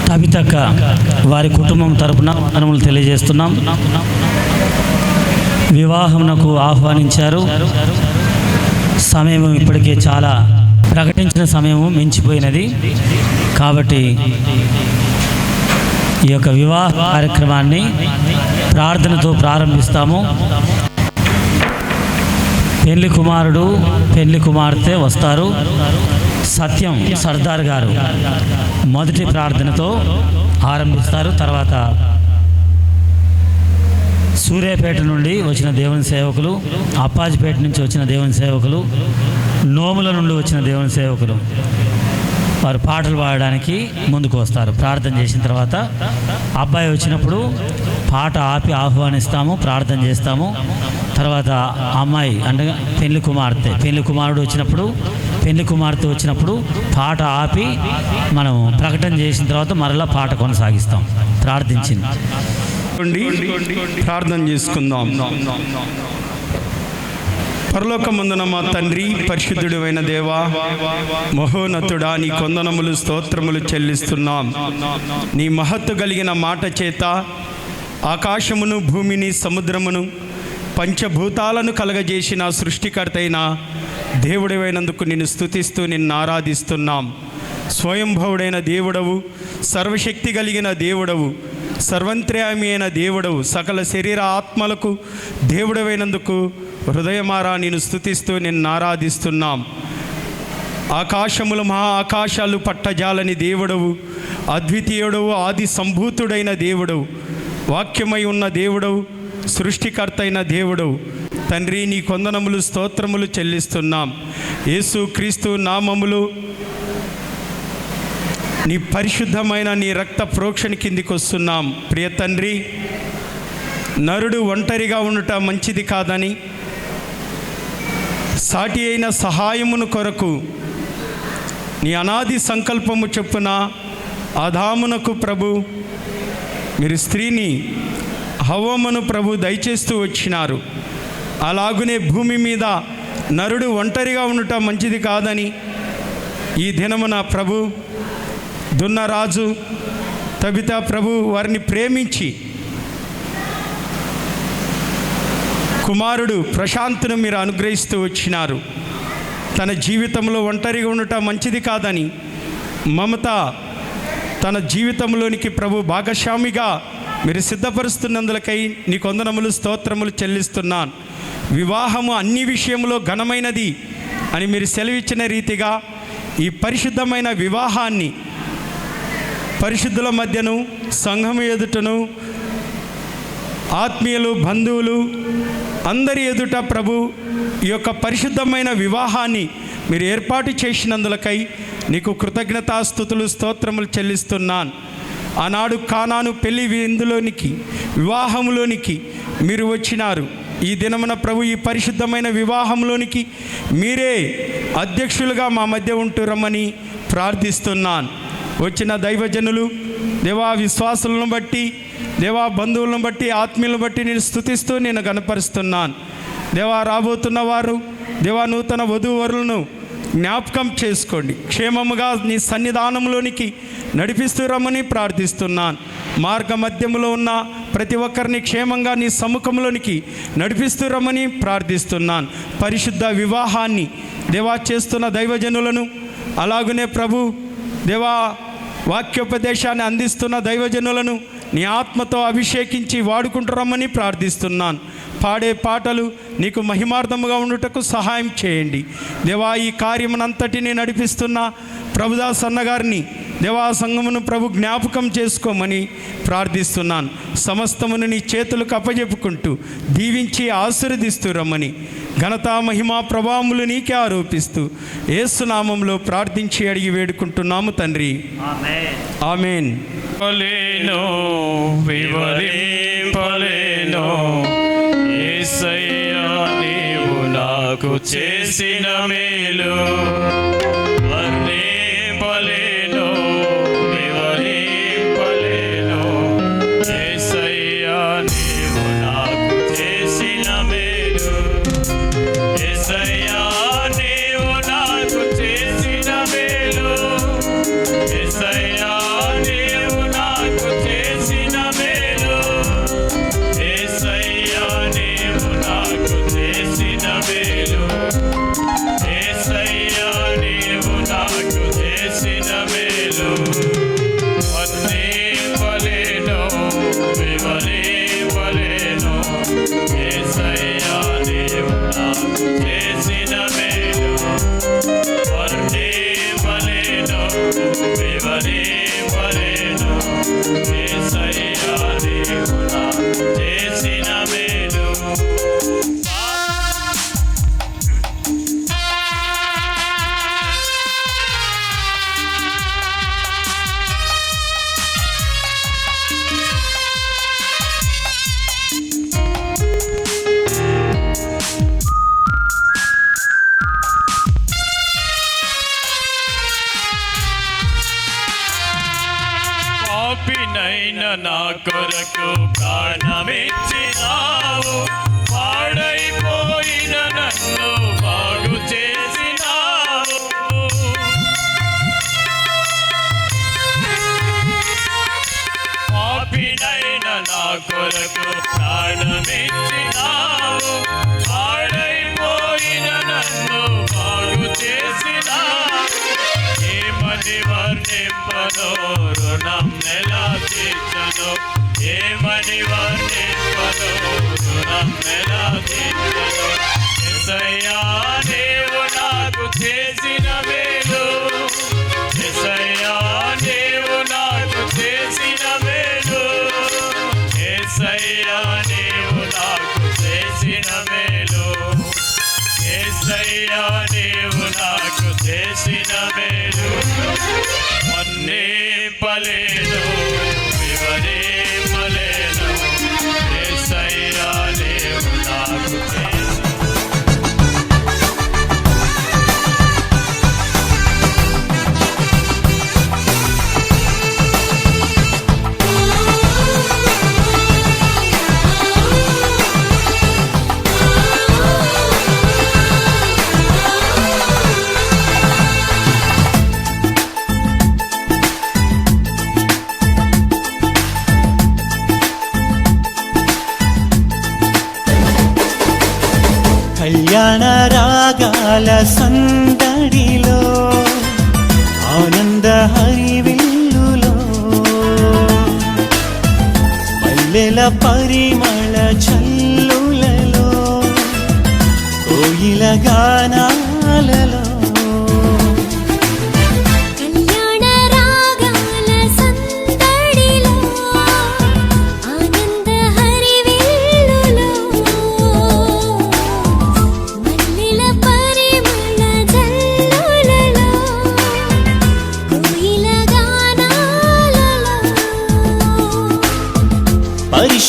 తబితక్క వారి కుటుంబం తరపున వందనములు తెలియజేస్తున్నాం. వివాహమునకు ఆహ్వానించారు. సమయం ఇప్పటికే చాలా ప్రకటించిన సమయము మించిపోయినది కాబట్టి ఈ యొక్క వివాహ కార్యక్రమాన్ని ప్రార్థనతో ప్రారంభిస్తాము. పెళ్లి కుమారుడు పెళ్లి కుమార్తె వస్తారు. సత్యం సర్దార్ గారు మొదటి ప్రార్థనతో ఆరంభిస్తారు. తర్వాత సూర్యాపేట నుండి వచ్చిన దేవుని సేవకులు, అప్పాజిపేట నుంచి వచ్చిన దేవుని సేవకులు, నోముల నుండి వచ్చిన దేవుని సేవకులు వారు పాటలు పాడడానికి ముందుకు వస్తారు. ప్రార్థన చేసిన తర్వాత అబ్బాయి వచ్చినప్పుడు పాట ఆపి ఆహ్వానిస్తాము, ప్రార్థన చేస్తాము. తర్వాత అమ్మాయి అంటే పెళ్లి కుమారుడు వచ్చినప్పుడు, పెళ్లి కుమార్తె వచ్చినప్పుడు పాట ఆపి మనం ప్రకటన చేసిన తర్వాత మరలా పాట కొనసాగిస్తాం. ప్రార్థించింది ప్రార్థన చేసుకుందాం. పరలోకమందున మా తండ్రి, పరిశుద్ధుడైన దేవా, మహోన్నతుడా, నీ కొందనములు స్తోత్రములు చెల్లిస్తున్నాం. నీ మహత్తు కలిగిన మాట చేత ఆకాశమును, భూమిని, సముద్రమును, పంచభూతాలను కలగజేసిన సృష్టికర్త అయిన దేవుడివైనందుకు నిన్ను స్తుతిస్తూ నిన్ను ఆరాధిస్తున్నాం. స్వయంభవుడైన దేవుడవు, సర్వశక్తి కలిగిన దేవుడవు, సర్వంత్ర్యామి అయిన దేవుడవు, సకల శరీర ఆత్మలకు దేవుడవైనందుకు హృదయమారా నిన్ను స్తుతిస్తూ నిన్ను ఆరాధిస్తున్నాం. ఆకాశములు మహా ఆకాశాలు పట్టజాలని దేవుడవు, అద్వితీయుడవు, ఆది సంభూతుడైన దేవుడవు, వాక్యమై ఉన్న దేవుడవు, సృష్టికర్త అయిన దేవుడవు. తండ్రి, నీ కొందనములు స్తోత్రములు చెల్లిస్తున్నాం. యేసు క్రీస్తు నామములు నీ పరిశుద్ధమైన నీ రక్త ప్రోక్షణ కిందికి వస్తున్నాం. ప్రియ తండ్రి, నరుడు ఒంటరిగా ఉండుట మంచిది కాదని, సాటి అయిన సహాయమును కొరకు నీ అనాది సంకల్పము చొప్పున ఆదామునకు ప్రభు మీరు స్త్రీని హవ్వమును ప్రభు దయచేస్తూ వచ్చినారు. అలాగునే భూమి మీద నరుడు ఒంటరిగా ఉండుట మంచిది కాదని ఈ దినమున ప్రభు దున్నరాజు తబిత ప్రభు వారిని ప్రేమించి కుమారుడు ప్రశాంత్ను మీరు అనుగ్రహిస్తూ వచ్చినారు. తన జీవితంలో ఒంటరిగా ఉండటం మంచిది కాదని మమత తన జీవితంలోనికి ప్రభు భాగస్వామిగా మీరు సిద్ధపరుస్తున్నందులకై నీ కొందనములు స్తోత్రములు చెల్లిస్తున్నాను. వివాహము అన్ని విషయంలో ఘనమైనది అని మీరు సెలవిచ్చిన రీతిగా ఈ పరిశుద్ధమైన వివాహాన్ని పరిశుద్ధుల మధ్యను, సంఘము ఎదుటను, ఆత్మీయులు, బంధువులు అందరి ఎదుట ప్రభు ఈ యొక్క పరిశుద్ధమైన వివాహాన్ని మీరు ఏర్పాటు చేసినందులకై నీకు కృతజ్ఞతాస్తుతులు స్తోత్రములు చెల్లిస్తున్నాను. ఆనాడు కానాను పెళ్లి విందులోనికి, వివాహంలోనికి మీరు వచ్చినారు. ఈ దినమున ప్రభు ఈ పరిశుద్ధమైన వివాహంలోనికి మీరే అధ్యక్షులుగా మా మధ్య ఉంటురమ్మని ప్రార్థిస్తున్నాను. వచ్చిన దైవజనులు, దేవా విశ్వాసులను బట్టి, దేవా బంధువులను బట్టి, ఆత్మీయులను బట్టి నేను స్తుతిస్తూ నేను గణపరుస్తున్నాను. దేవా రాబోతున్న వారు, దేవా నూతన వధూవరులను జ్ఞాపకం చేసుకోండి. క్షేమముగా నీ సన్నిధానంలోనికి నడిపిస్తూ రమ్మని ప్రార్థిస్తున్నాను. మార్గ మధ్యములో ఉన్న ప్రతి ఒక్కరిని క్షేమంగా నీ సముఖంలోనికి నడిపిస్తూ రమ్మని ప్రార్థిస్తున్నాను. పరిశుద్ధ వివాహాన్ని దేవా చేస్తున్న దైవజనులను, అలాగనే ప్రభు దేవా వాక్యోపదేశాన్ని అందిస్తున్న దైవజనులను నీ ఆత్మతో అభిషేకించి వాడుకుంటురమ్మని ప్రార్థిస్తున్నాను. పాడే పాటలు నీకు మహిమార్థముగా ఉండుటకు సహాయం చేయండి. దేవా ఈ కార్యమునంతటిని నడిపిస్తున్న ప్రభుదాస్ అన్నగారిని, దేవా సంఘమును ప్రభు జ్ఞాపకం చేసుకోమని ప్రార్థిస్తున్నాను. సమస్తమును నీ చేతులకు అప్పజెప్పుకుంటూ దీవించి ఆశీర్వదిస్తూ రమ్మని ఘనత, మహిమా, ప్రభావములు నీకే ఆరోపిస్తూ యేసు నామములో ప్రార్థించి అడిగి వేడుకుంటున్నాము తండ్రి, ఆమేన్. యేసయ్యా నీవు నాకు చేసిన మేలు వర్ణింపలేను, వివరింపలేను. యేసయ్యా నీవు నాకు చేసిన మేలు, యేసయ్యా నీవు నాకు చేసిన మేలు, యేసయ్యా నీవు యేసయ్యా నీవు నాకు చేసిన మేలు పాపినైన నా కొరకు ప్రాణమిచ్చినావు పాడైపోయిన నన్ను బాగు చేసినావు పాపినైన నా కొరకు ప్రాణమిచ్చినావు పాడైపోయిన నన్ను బాగు చేసినావు ఏమని వర్ణింపను రుణం ఎలా తీర్చను ఏమని వర్ణింపను రుణం ఎలా తీర్చను యేసయ్యా నీవు నాకు చేసిన మేలు యేసయ్యా నీవు నాకు చేసిన మేలు యేసయ్యా నీవు నాకు చేసిన మేలు యేసయ్యా నీవు నాకు చేసిన మేలు వర్ణింపలేను వివరింపలేను యేసయ్యా నీవు నాకు చేసిన కళ్యాణ రాగాల సందడిలో ఆనంద హరివిల్లులో మల్లెల పరిమళ చల్లులలో కోయిల గానాలలో కళ్యాణ రాగాల సందడిలో ఆనంద హరివిల్లులో మల్లెల పరిమళ జల్లులలో కోయిల గానాలలో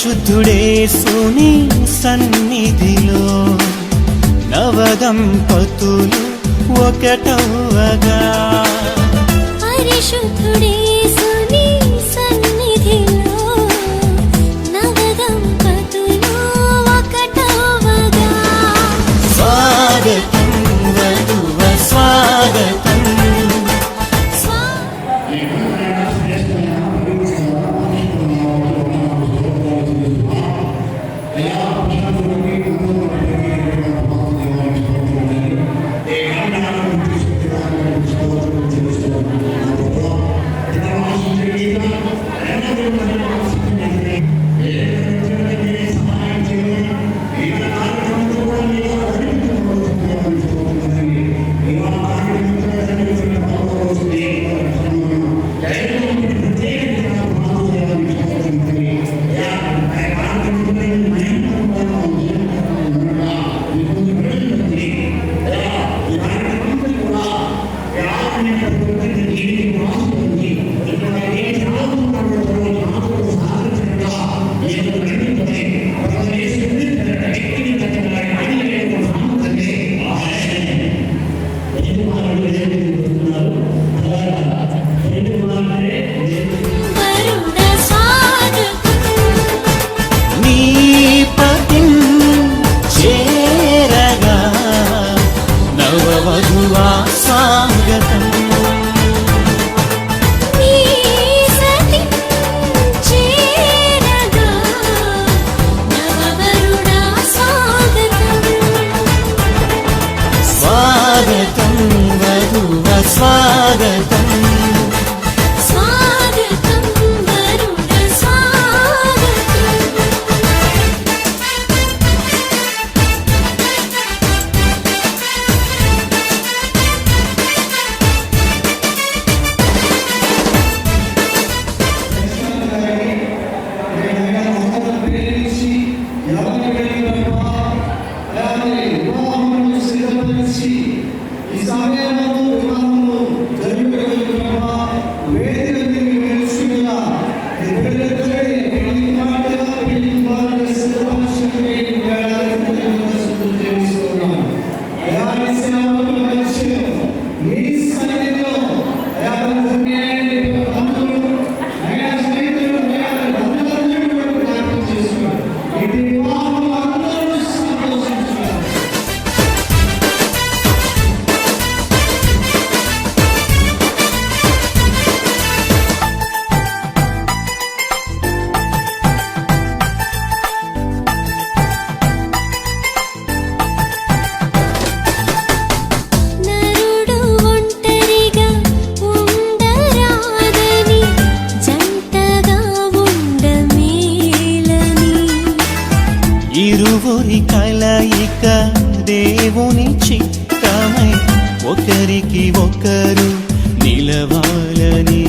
పరిశుద్ధుడేసుని సన్నిధిలో నవదంపతులు ఒకటవగా పరిశుద్ధుడేసుని సన్నిధిలో నవదంపతులు ఒకటవగా స్వాగతం వధువ స్వాగతం ఇరువురి కలయిక దేవుని చిత్తమై ఒకరికి ఒకరు నిలవాలని.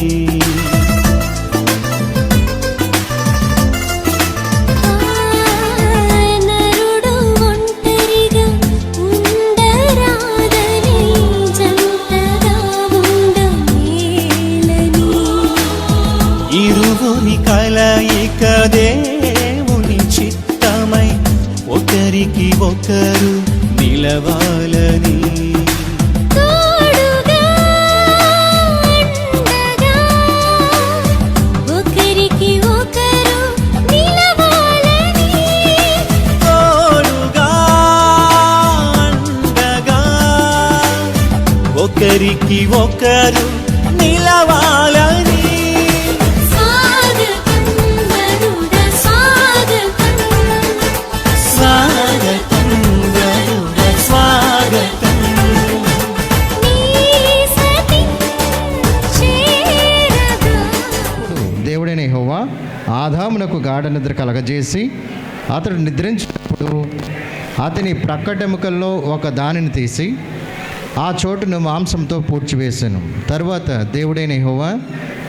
నరుడు ఒంటరిగా ఉండరాదని జంటగా ఉండమేలని. ఇరువురి కలయిక దేవుని చిత్తమై ఒకరికి ఒకరు నిలవాలని. తోడుగా ఉండగా ఒకరికి ఒకరు నిలవాలని. తోడుగా ఉండగా ఒకరికి ఒకరు నిలవాలని. స్వాగతం వరుడ స్వాగతం. స్వాగతం వరుడ స్వాగతం. నీ సతి చేరగా. దేవుడైన యెహోవా ఆదామునకు గాఢ నిద్ర కలగజేసి అతడు నిద్రించినప్పుడు అతని ప్రక్కటెముకల్లో ఒక దానిని తీసి ఆ చోటును మాంసంతో పూడ్చివేశాను. తరువాత దేవుడైన యెహోవా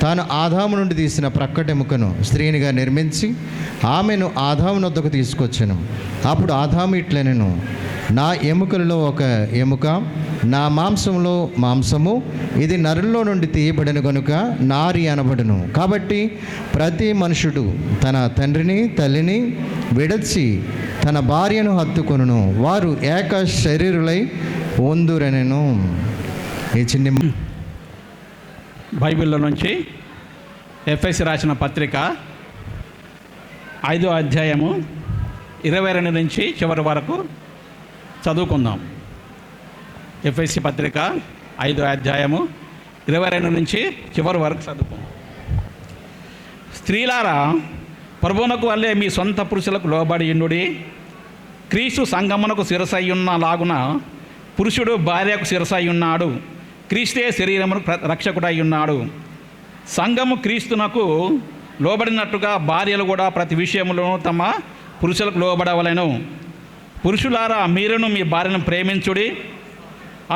తాను ఆదాము నుండి తీసిన ప్రక్కటెముకను స్త్రీనిగా నిర్మించి ఆమెను ఆదాము వద్దకు తీసుకొచ్చాను. అప్పుడు ఆదాము ఇట్లనెను, నా ఎముకలలో ఒక ఎముక, నా మాంసంలో మాంసము, ఇది నరుల్లో నుండి తీయబడిన గనుక నారి అనబడును. కాబట్టి ప్రతి మనుషుడు తన తండ్రిని తల్లిని విడచి తన భార్యను హత్తుకొనును, వారు ఏక శరీరులై ఉందురనెను. ఈ చిన్ని బైబిల్లో నుంచి ఎఫ్ఎస్సి రాసిన పత్రిక 5వ అధ్యాయము 22 నుంచి చివరి వరకు చదువుకుందాం. ఎఫ్ఎస్సి పత్రిక 5వ అధ్యాయము 22 నుంచి చివరి వరకు చదువుకుందాం. స్త్రీలారా, ప్రభువునకు వల్లే మీ సొంత పురుషులకు లోబడి ఉండుడి. క్రీస్తు సంగమునకు శిరసయ్యున్న లాగున పురుషుడు భార్యకు శిరసై ఉన్నాడు. క్రీస్తే శరీరమును రక్షకుడై ఉన్నాడు. సంఘము క్రీస్తునకు లోబడినట్టుగా భార్యలు కూడా ప్రతి విషయంలోనూ తమ పురుషులకు లోబడవలెను. పురుషులారా, మీరును మీ భార్యను ప్రేమించుడి.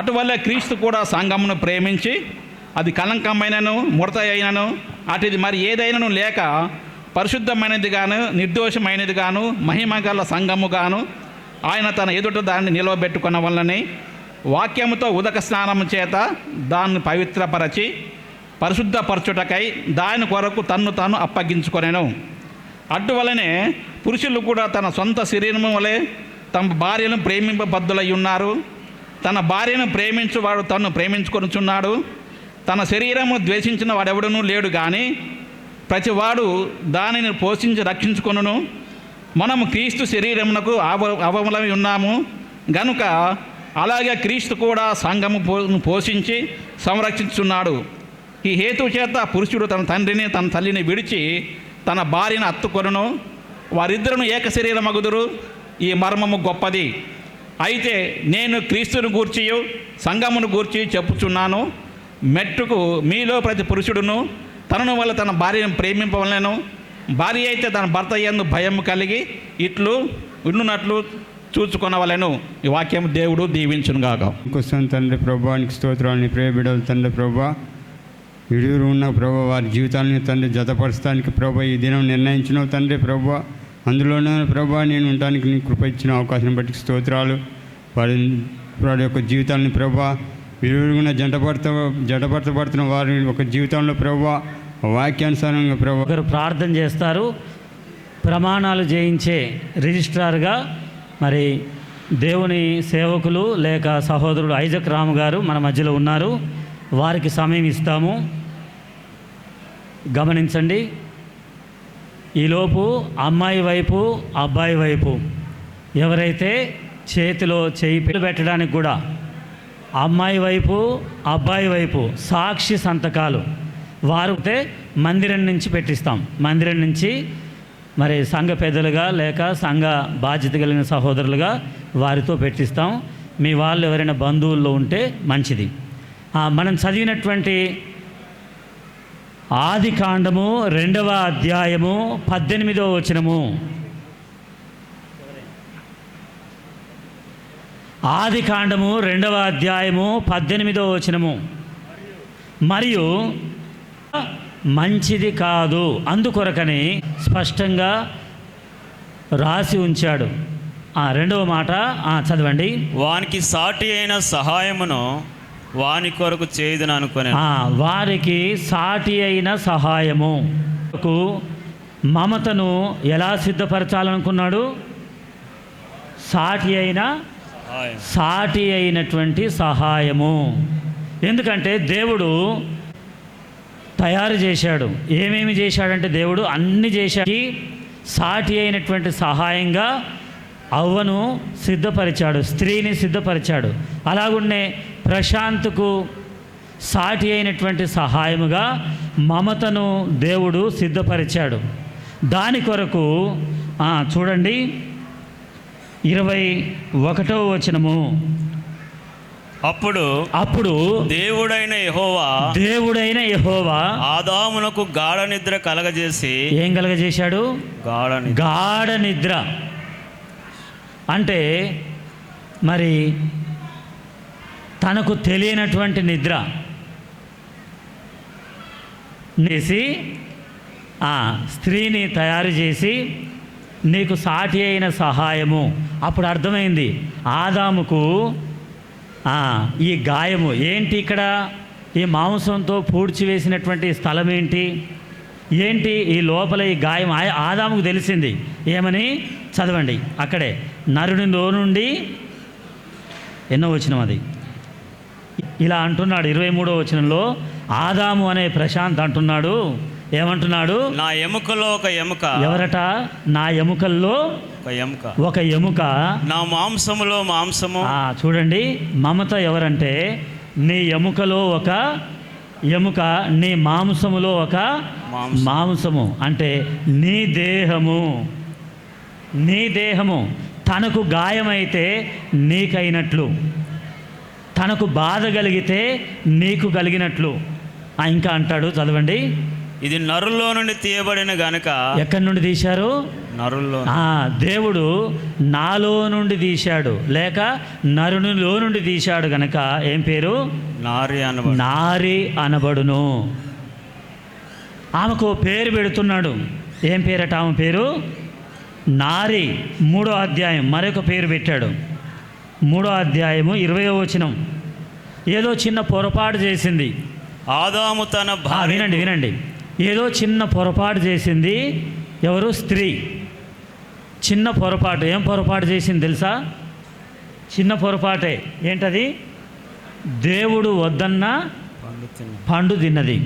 అటువల్లే క్రీస్తు కూడా సంఘమును ప్రేమించి అది కలంకమైనను ముడత అయినను అటుది మరి ఏదైనాను లేక పరిశుద్ధమైనది గాను నిర్దోషమైనది గాను మహిమ గల సంఘము గాను ఆయన తన ఎదుట దాన్ని నిలవబెట్టుకున్న వల్లనే వాక్యముతో ఉదక స్నానము చేత దాన్ని పవిత్రపరచి పరిశుద్ధపరచుటకై దాని కొరకు తన్ను తాను అప్పగించుకొనెను. అటువలనే పురుషులు కూడా తన సొంత శరీరము వలె తమ భార్యను ప్రేమింపబద్ధులై ఉన్నారు. తన భార్యను ప్రేమించువాడు తన్ను ప్రేమించుకొనుచున్నాడు. తన శరీరము ద్వేషించిన వాడెవడనూ లేడు కానీ ప్రతివాడు దానిని పోషించి రక్షించుకొనును. మనము క్రీస్తు శరీరమునకు అవమలమై ఉన్నాము గనుక అలాగే క్రీస్తు కూడా సంఘము పోషించి సంరక్షించున్నాడు. ఈ హేతు చేత పురుషుడు తన తండ్రిని తన తల్లిని విడిచి తన భార్యను హత్తుకొనును, వారిద్దరును ఏక శరీరమగుదురు. ఈ మర్మము గొప్పది. అయితే నేను క్రీస్తును గూర్చియు సంఘమును గూర్చి చెప్పుచున్నాను. మెట్టుకు మీలో ప్రతి పురుషుడును తనను వల్ల తన భార్యను ప్రేమింపవలెను. భార్య అయితే తన భర్త యందు భయం కలిగి ఇట్లు ఉండునట్లు చూచుకొనవలెను. ఈ వాక్యం దేవుడు దీవించునుగాక. కోసం తండ్రి ప్రభానికి స్తోత్రాలని ప్రేయబిడలు తండ్రి ప్రభా, ఇరువురు ఉన్న ప్రభా వారి జీవితాలను తండ్రి జతపరచడానికి ప్రభా ఈ దినం నిర్ణయించినావు తండ్రి ప్రభా. అందులోనే ప్రభా నేను ఉండడానికి నీ కృప ఇచ్చిన అవకాశం బట్టి స్తోత్రాలు. వారి యొక్క జీవితాలను ప్రభా ఇరువురుగున జంటపరచబడుతున్న వారి ఒక జీవితంలో ప్రభా వాక్యానుసారంగా ప్రభా ఒకరు ప్రార్థన చేస్తారు. ప్రమాణాలు చేయించే రిజిస్ట్రార్గా మరి దేవుని సేవకులు లేక సహోదరుడు ఐజక్ రాము గారు మన మధ్యలో ఉన్నారు. వారికి సమయం ఇస్తాము. గమనించండి, ఈలోపు అమ్మాయి వైపు అబ్బాయి వైపు ఎవరైతే చేతిలో చేయి పెట్టడానికి కూడా అమ్మాయి వైపు అబ్బాయి వైపు సాక్షి సంతకాలు వారితే మందిరం నుంచి పెట్టిస్తాం. మందిరం నుంచి మరి సంఘ పెద్దలుగా లేక సంఘ బాధ్యత కలిగిన సహోదరులుగా వారితో పెట్టిస్తాం. మీ వాళ్ళు ఎవరైనా బంధువుల్లో ఉంటే మంచిది. మనం చదివినటువంటి ఆదికాండము 2వ అధ్యాయము 18వ వచనము. ఆది కాండము 2వ అధ్యాయము 18వ వచనము. మరియు మంచిది కాదు అందుకొరకని స్పష్టంగా రాసి ఉంచాడు. 2వ మాట చదవండి. వానికి సాటి అయిన సహాయమును వాని కొరకు చేయదును అనుకునే. వారికి సాటి అయిన సహాయము, మమతను ఎలా సిద్ధపరచాలనుకున్నాడు? సాటి అయినటువంటి సహాయము. ఎందుకంటే దేవుడు తయారు చేశాడు. ఏమేమి చేశాడంటే దేవుడు అన్ని చేశాడు. సాటి అయినటువంటి సహాయంగా అవ్వను సిద్ధపరిచాడు, స్త్రీని సిద్ధపరిచాడు. అలాగున్నే ప్రశాంత్కు సాటి అయినటువంటి సహాయముగా మమతను దేవుడు సిద్ధపరిచాడు. దాని కొరకు చూడండి 21వ వచనము. అప్పుడు దేవుడైన యెహోవా ఆదామునకు గాఢ నిద్ర కలగజేసి. ఏం కలగజేశాడు? గాఢ నిద్ర. అంటే మరి తనకు తెలియనటువంటి నిద్ర చేసి స్త్రీని తయారు చేసి నీకు సాటి అయిన సహాయము. అప్పుడు అర్థమైంది ఆదాముకు ఈ గాయము ఏంటి, ఇక్కడ ఈ మాంసంతో పూడ్చివేసినటువంటి స్థలం ఏంటి, ఈ లోపల ఈ గాయం ఆదాముకు తెలిసింది. ఏమని చదవండి అక్కడే. నరునిలో నుండి ఎన్నో వచనం అది ఇలా అంటున్నాడు. 23వ వచనంలో ఆదాము అనే ప్రశాంత్ అంటున్నాడు. ఏమంటున్నాడు? నా ఎముకలో ఒక ఎముక. ఎవరట? నా ఎముకల్లో ఒక ఎముక, నా మాంసములో మాంసము. చూడండి, మమత ఎవరంటే నీ ఎముకలో ఒక ఎముక, నీ మాంసములో ఒక మాంసము. అంటే నీ దేహము తనకు గాయమైతే నీకైనట్లు, తనకు బాధ కలిగితే నీకు కలిగినట్లు. ఇంకా అంటాడు, చదవండి. ఇది నరుల్లో నుండి తీయబడిన గనుక. ఎక్కడి నుండి తీశారు? నరుల్లో. దేవుడు నాలో నుండి తీశాడు, లేక నరునిలో నుండి తీశాడు గనక ఏం పేరు? నారి అనబడును. ఆమెకు పేరు పెడుతున్నాడు. ఏం పేరట ఆమె పేరు? నారి. 3వ అధ్యాయం మరొక పేరు పెట్టాడు. 3వ అధ్యాయము 20వ వచనం. ఏదో చిన్న పొరపాటు చేసింది ఆదాము తన భార్య. వినండి. ఏదో చిన్న పొరపాటు చేసింది. ఎవరు? స్త్రీ. చిన్న పొరపాటు. ఏం పొరపాటు చేసింది తెలుసా? చిన్న పొరపాటే. ఏంటది? దేవుడు వద్దన్న పండు తిన్నది.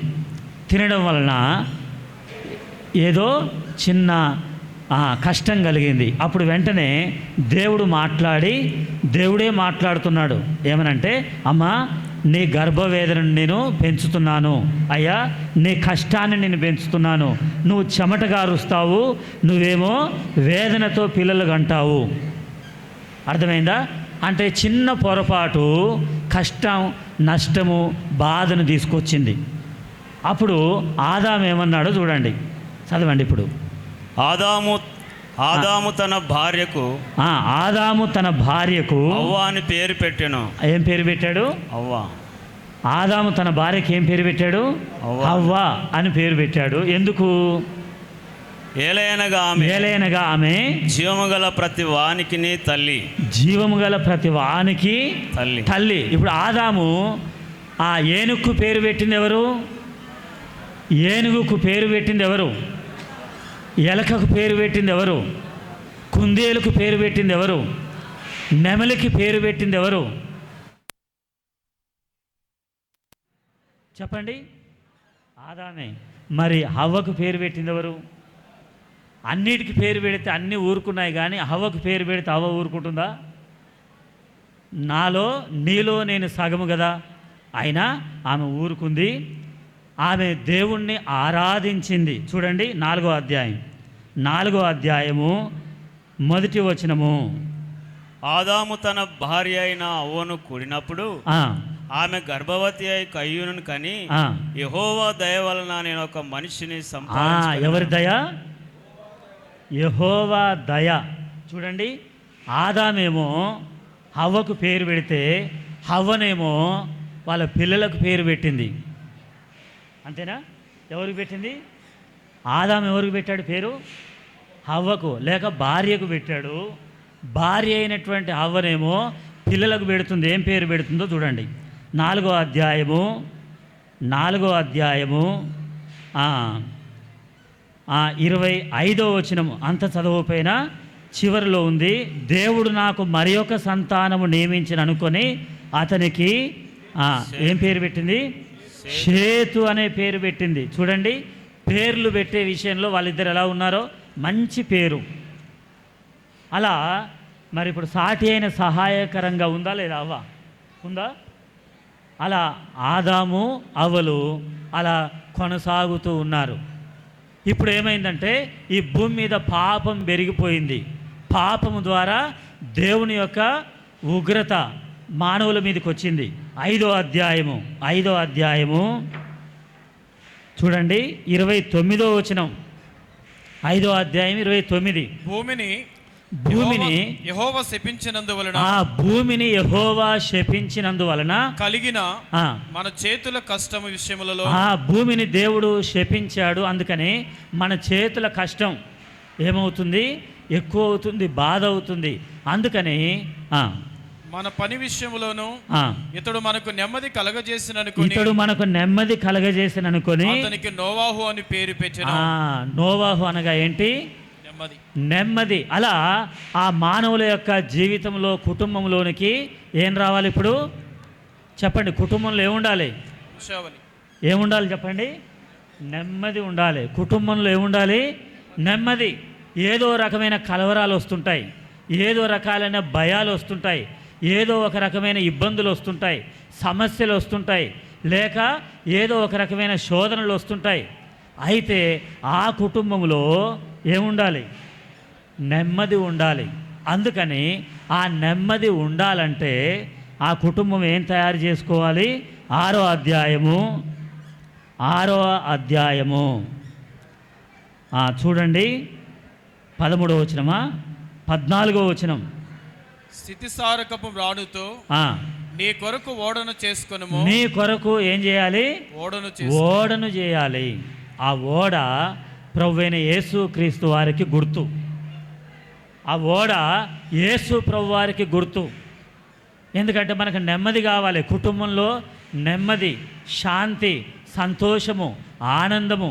తినడం వలన ఏదో చిన్న కష్టం కలిగింది. అప్పుడు వెంటనే దేవుడే మాట్లాడుతున్నాడు. ఏమనంటే, అమ్మా నీ గర్భవేదనను నేను పెంచుతున్నాను అయ్యా, నీ కష్టాన్ని నేను పెంచుతున్నాను. నువ్వు చెమట గారుస్తావు, నువ్వేమో వేదనతో పిల్లలు కంటావు. అర్థమైందా? అంటే చిన్న పొరపాటు కష్టం, నష్టము, బాధను తీసుకొచ్చింది. అప్పుడు ఆదాము ఏమన్నాడో చూడండి, చదవండి. ఇప్పుడు ఆదాము తన భార్యకు అవ్వ అని పేరు పెట్టాను. ఏం పేరు పెట్టాడు? అవ్వ. ఆదాము తన భార్యకి ఏం పేరు పెట్టాడు? అవ్వ అని పేరు పెట్టాడు. ఎందుకు? ఏలయనగా ఆమె జీవము గల ప్రతి వానికి తల్లి. ఇప్పుడు ఆదాము ఏనుగుకు పేరు పెట్టింది ఎవరు? ఏనుగుకు పేరు పెట్టింది ఎవరు? ఎలకకు పేరు పెట్టింది ఎవరు? కుందేలుకు పేరు పెట్టింది ఎవరు? నెమలికి పేరు పెట్టింది ఎవరు? చెప్పండి. ఆదామే. మరి హవ్వకు పేరు పెట్టింది ఎవరు? అన్నిటికి పేరు పెడితే అన్నీ ఊరుకున్నాయి, కానీ హవ్వకు పేరు పెడితే హవ్వ ఊరుకుంటుందా? నీలో నేను సగము కదా. అయినా ఆమె ఊరుకుంది. ఆమె దేవుణ్ణి ఆరాధించింది. చూడండి 4వ అధ్యాయము 1వ వచనము. ఆదాము తన భార్య అయిన అవ్వను కూడినప్పుడు ఆమె గర్భవతి అయి కయ్యూను కని యెహోవా దయ వలన నేను ఒక మనిషిని సంపాదించాను. ఎవరి దయ? యెహోవా దయ. చూడండి, ఆదామేమో హవ్వకు పేరు పెడితే హవ్వనేమో వాళ్ళ పిల్లలకు పేరు పెట్టింది. అంతేనా? ఎవరికి పెట్టింది? ఆదాము ఎవరికి పెట్టాడు పేరు? హవ్వకు లేక భార్యకు పెట్టాడు. భార్య అయినటువంటి హవ్వనేమో పిల్లలకు పెడుతుంది. ఏం పేరు పెడుతుందో చూడండి. 4వ అధ్యాయము 25వ వచనము అంత చదవకపోయినా చివరిలో ఉంది. దేవుడు నాకు మరి ఒక సంతానము నియమించిన అనుకొని అతనికి ఏం పేరు పెట్టింది? షేతు అనే పేరు పెట్టింది. చూడండి, పేర్లు పెట్టే విషయంలో వాళ్ళిద్దరు ఎలా ఉన్నారో మంచి పేరు. అలా మరి ఇప్పుడు సాటి అయిన సహాయకరంగా ఉందా లేదా? అవ్వ ఉందా? అలా ఆదాము అవ్వలు అలా కొనసాగుతూ ఉన్నారు. ఇప్పుడు ఏమైందంటే ఈ భూమి మీద పాపం పెరిగిపోయింది. పాపము ద్వారా దేవుని యొక్క ఉగ్రత మానవుల మీదకి వచ్చింది. 5వ అధ్యాయము చూడండి, 29వ వచనం. 5వ అధ్యాయం 29. భూమిని యెహోవా శపించినందువలన భూమిని యెహోవా శపించినందువలన కలిగిన మన చేతుల కష్టము విషయములలో భూమిని దేవుడు శపించాడు. అందుకని మన చేతుల కష్టం ఏమవుతుంది? ఎక్కువ అవుతుంది, బాధ అవుతుంది. అందుకని మన పని విషయములోను ఇతడు మనకు నెమ్మది కలగజేసిననుకొని అతనికి నోవాహు అని పేరు పెట్టెను. నోవాహు అనగా ఏంటి? నెమ్మది. అలా ఆ మానవుల యొక్క జీవితంలో కుటుంబంలోనికి ఏం రావాలి? ఇప్పుడు చెప్పండి, కుటుంబంలో ఏముండాలి? ఏముండాలి చెప్పండి? నెమ్మది ఉండాలి. కుటుంబంలో ఏముండాలి? నెమ్మది. ఏదో రకమైన కలవరాలు వస్తుంటాయి, ఏదో రకాలైన భయాలు వస్తుంటాయి, ఏదో ఒక రకమైన ఇబ్బందులు వస్తుంటాయి, సమస్యలు వస్తుంటాయి, లేక ఏదో ఒక రకమైన శోధనలు వస్తుంటాయి. అయితే ఆ కుటుంబంలో ఏముండాలి? నెమ్మది ఉండాలి. అందుకని ఆ నెమ్మది ఉండాలంటే ఆ కుటుంబం ఏం తయారు చేసుకోవాలి? 6వ అధ్యాయము చూడండి, 13వ వచనమా 14వ వచనం. స్థితిసారకపు రాణుతో నీ కొరకు ఓడను చేసుకొనుము. నీ కొరకు ఏం చేయాలి? ఓడను చేయాలి. ఆ ఓడ ప్రభువైన యేసు క్రీస్తు వారికి గుర్తు. ఆ ఓడ యేసు ప్రభు వారికి గుర్తు. ఎందుకంటే మనకు నెమ్మది కావాలి. కుటుంబంలో నెమ్మది, శాంతి, సంతోషము, ఆనందము.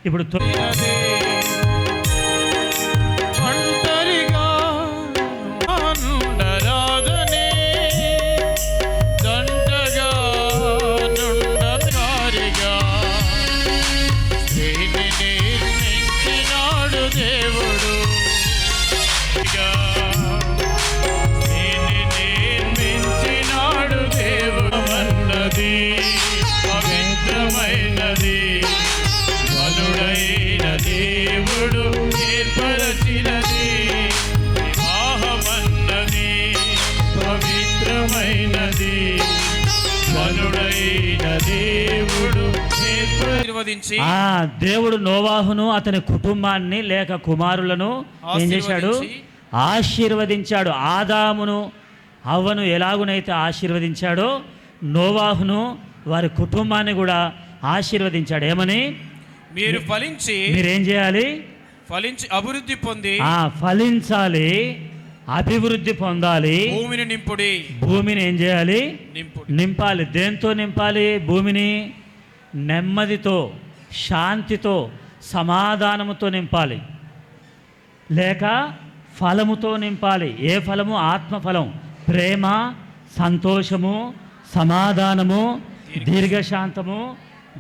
ఇప్పుడు దేవుడు నోవాహును అతని కుటుంబాన్ని లేక కుమారులను ఏం చేశాడు? ఆశీర్వదించాడు. ఆదామును హవ్వను ఎలాగునైతే ఆశీర్వదించాడో నోవాహును వారి కుటుంబాన్ని కూడా ఆశీర్వదించాడు. ఏమని? మీరేం చేయాలి? ఫలించి అభివృద్ధి పొంది ఫలించాలి, అభివృద్ధి పొందాలి. భూమిని ఏం చేయాలి? నింపాలి. దేంతో నింపాలి భూమిని? నెమ్మదితో, శాంతితో, సమాధానముతో నింపాలి, లేక ఫలముతో నింపాలి. ఏ ఫలము? ఆత్మఫలం. ప్రేమ, సంతోషము, సమాధానము, దీర్ఘశాంతము,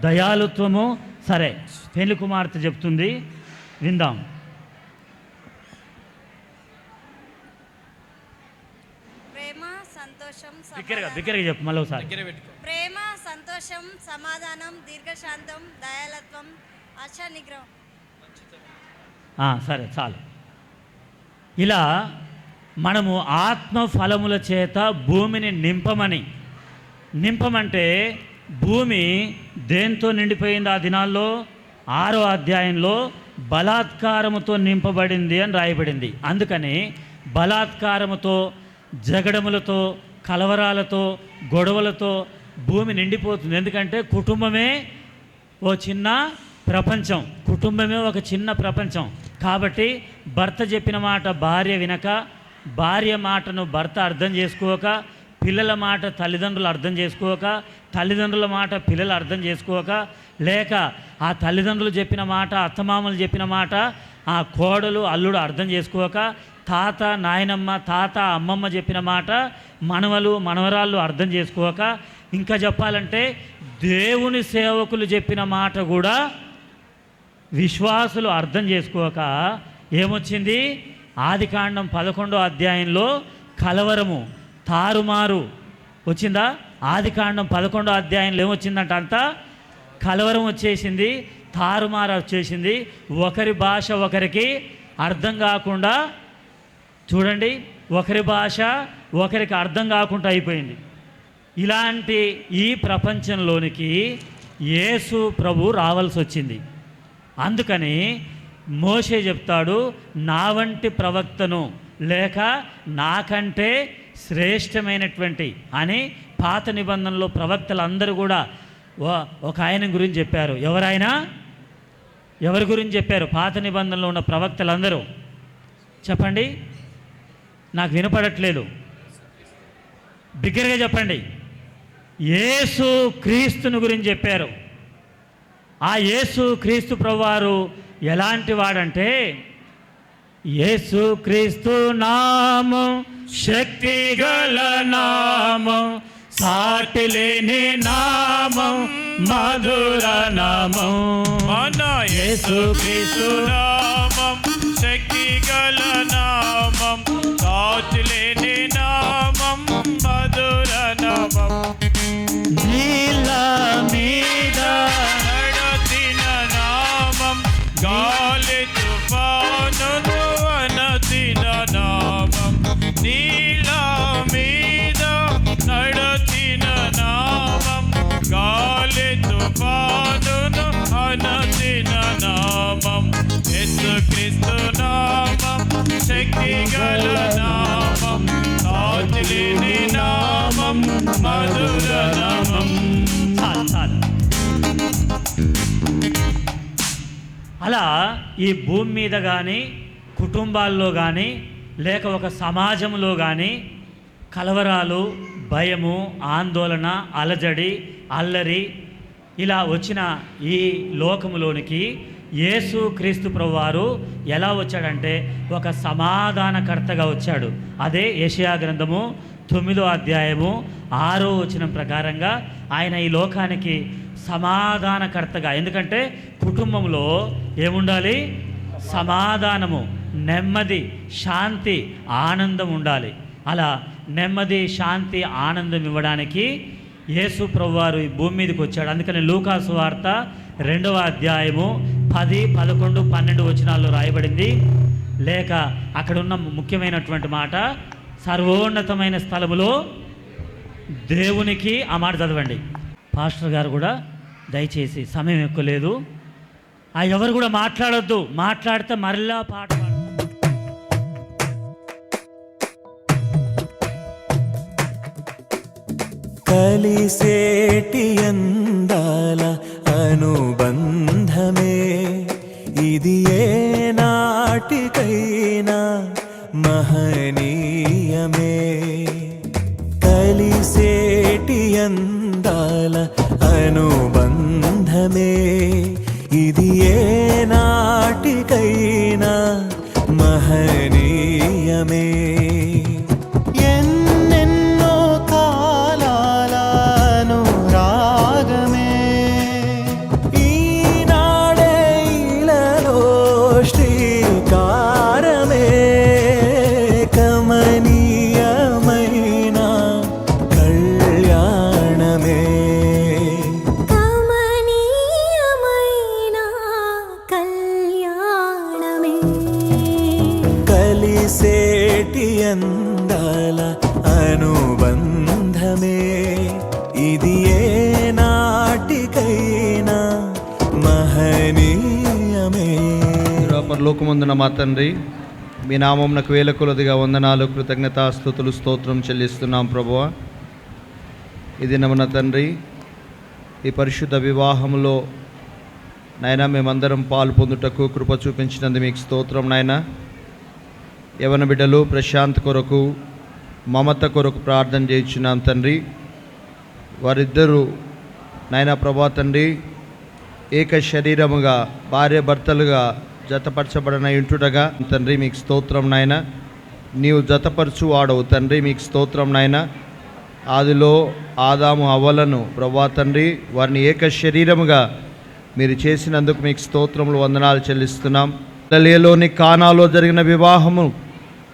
దయాళుత్వము. సరే, పెళ్లి కుమార్తె చెప్తుంది, విందాం. బిగ్గరగా చెప్పు మళ్ళీ ఒకసారి. ప్రేమ, సంతోషం, సమాధానం, దీర్ఘశాంతం, దయాళత్వం, ఆశా నిగ్రహం. సరే, చాలు. ఇలా మనము ఆత్మ ఫలముల చేత భూమిని నింపమంటే భూమి దేంతో నిండిపోయింది? ఆ దినాల్లో 6వ అధ్యాయంలో బలాత్కారముతో నింపబడింది అని రాయబడింది. అందుకని బలాత్కారముతో, జగడములతో, కలవరాలతో, గొడవలతో భూమి నిండిపోతుంది. ఎందుకంటే కుటుంబమే ఓ చిన్న ప్రపంచం, కుటుంబమే ఒక చిన్న ప్రపంచం. కాబట్టి భర్త చెప్పిన మాట భార్య వినక, భార్య మాటను భర్త అర్థం చేసుకోక, పిల్లల మాట తల్లిదండ్రులు అర్థం చేసుకోక, తల్లిదండ్రుల మాట పిల్లలు అర్థం చేసుకోక, లేక ఆ తల్లిదండ్రులు చెప్పిన మాట, అత్తమామలు చెప్పిన మాట ఆ కోడలు అల్లుడు అర్థం చేసుకోక, తాత నాయనమ్మ, తాత అమ్మమ్మ చెప్పిన మాట మనవలు మనవరాళ్ళు అర్థం చేసుకోక, ఇంకా చెప్పాలంటే దేవుని సేవకులు చెప్పిన మాట కూడా విశ్వాసులు అర్థం చేసుకోక ఏమొచ్చింది? ఆదికాండం 11వ అధ్యాయంలో కలవరము, తారుమారు వచ్చిందా? ఆదికాండం 11వ అధ్యాయంలో ఏమొచ్చిందంట? అంతా కలవరం వచ్చేసింది, తారుమారు వచ్చేసింది. ఒకరి భాష ఒకరికి అర్థం కాకుండా, చూడండి, ఒకరి భాష ఒకరికి అర్థం కాకుండా అయిపోయింది. ఇలాంటి ఈ ప్రపంచంలోనికి యేసు ప్రభు రావాల్సి వచ్చింది. అందుకని మోషే చెప్తాడు, నా వంటి ప్రవక్తను లేక నాకంటే శ్రేష్టమైనటువంటి అని పాత నిబంధనలో ప్రవక్తలు అందరూ కూడా ఒక ఆయన గురించి చెప్పారు. ఎవరైనా ఎవరి గురించి చెప్పారు? పాత నిబంధనలో ఉన్న ప్రవక్తలందరూ చెప్పండి, నాకు వినపడట్లేదు, బిగ్గరగా చెప్పండి. యేసు క్రీస్తుని గురించి చెప్పారు. ఆ యేసు క్రీస్తు ప్రభువారు ఎలాంటి వాడంటే, యేసు క్రీస్తు నామం శక్తి గల నామం, సాటి లేని నామం, మధుర నామం. మన యేసు క్రీస్తు నామం శక్తి గల నామం, సాటి లేని నామం, మధుర నామం. నీళ్ళ మీద నడచిన నామం, గాలి తుఫానును అనచిన నామం. నీళ్ళ మీద నడచిన నామం, గాలి తుఫానును అనచిన నామం. యేసు క్రీస్తు నామం శక్తి గల నామం, సాటి లేని నామం, మధుర నామం. చాలు. అలా ఈ భూమి మీద కానీ, కుటుంబాల్లో కానీ, లేక ఒక సమాజంలో కానీ కలవరాలు, భయము, ఆందోళన, అలజడి, అల్లరి ఇలా వచ్చిన ఈ లోకములోనికి యేసు క్రీస్తు ప్రభువారు ఎలా వచ్చాడంటే ఒక సమాధానకర్తగా వచ్చాడు. అదే యెషయా గ్రంథము 9వ అధ్యాయము 6వ వచనం ప్రకారంగా ఆయన ఈ లోకానికి సమాధానకర్తగా. ఎందుకంటే కుటుంబంలో ఏముండాలి? సమాధానము, నెమ్మది, శాంతి, ఆనందం ఉండాలి. అలా నెమ్మది, శాంతి, ఆనందం ఇవ్వడానికి యేసు ప్రభువారు ఈ భూమి మీదకి వచ్చాడు. అందుకని లూకా సువార్త 2వ అధ్యాయము 10, 11, 12 వచనాల్లో రాయబడింది. లేక అక్కడున్న ముఖ్యమైనటువంటి మాట, సర్వోన్నతమైన స్థలములో దేవునికి, ఆ మాట చదవండి. పాస్టర్ గారు కూడా దయచేసి, సమయం ఎక్కువ లేదు, ఎవరు కూడా మాట్లాడొద్దు, మాట్లాడితే మరలా పాట కలిసేటి అందాల అనుబంధమే ఇది, ఏ నాటికైనా మహనీయమే. కలిసేటి అందాల అనుబంధమే ఇది, ఏ నాటికైనా మహనీయమే. ఎన్నెన్నో కాలాల అనురాగమే ఈనాడే ఇలలో శ్రీకారమే. కమనీయమైన కళ్యాణమే, కమనీయమైన కళ్యాణమే. కలిసేటి అందాల అనుబంధమే ఇది, ఏ నాటికైనా మహనీయమే. పరలోకమందున మా తండ్రి, మీ నామమునకు వేల కొలదిగా వందనాలు, కృతజ్ఞతాస్తుతులు, స్తోత్రం చెల్లిస్తున్నాం ప్రభువా. ఇది నమ్మన తండ్రి, ఈ పరిశుద్ధ వివాహంలో నాయన మేమందరం పాలు పొందుటకు కృప చూపించినందుకు మీకు స్తోత్రం నాయన. యవన బిడ్డలు ప్రశాంత్ కొరకు, మమత కొరకు ప్రార్థన చేయించున్నాం తండ్రి. వారిద్దరూ నాయన ప్రభా తండ్రి ఏక శరీరముగా భార్య భర్తలుగా జతపరచబడిన ఇంటుడగా తండ్రి మీకు స్తోత్రం నాయన. నీవు జతపరచు వాడవు తండ్రి, మీకు స్తోత్రం నాయన. ఆదిలో ఆదాము అవ్వలను ప్రభా తండ్రి వారిని ఏక శరీరముగా మీరు చేసినందుకు మీకు స్తోత్రములు, వందనాలు చెల్లిస్తున్నాం. గలిలయలోని కానాలో జరిగిన వివాహము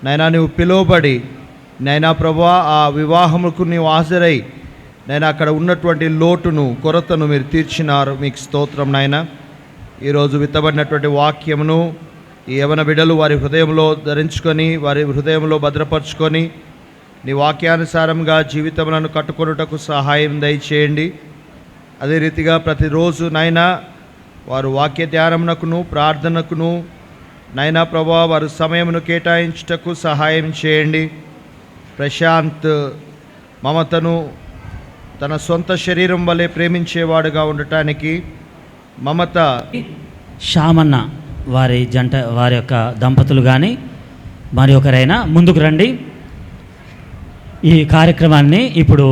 నైనా నువ్వు పిలువబడి నైనా ప్రభా ఆ వివాహముకు నీవు హాజరై నైనా అక్కడ ఉన్నటువంటి లోటును కొరతను మీరు తీర్చినారు, మీకు స్తోత్రం నాయన. ఈరోజు విత్తబడినటువంటి వాక్యమును ఈ యవన బిడ్డలు వారి హృదయంలో ధరించుకొని వారి హృదయంలో భద్రపరుచుకొని నీ వాక్యానుసారంగా జీవితములను కట్టుకొనుటకు సహాయం దయచేయండి. అదే రీతిగా ప్రతిరోజు నైనా వారు వాక్య ధ్యానమునకును ప్రార్థనకును నైనా ప్రభా వారు సమయమును కేటాయించుటకు సహాయం చేయండి. ప్రశాంత్ మమతను తన సొంత శరీరం వలె ప్రేమించేవాడుగా ఉండటానికి మమత శ్యామన్న వారి యొక్క దంపతులు కానీ మరి ఒకరైనా ముందుకు రండి. ఈ కార్యక్రమాన్ని ఇప్పుడు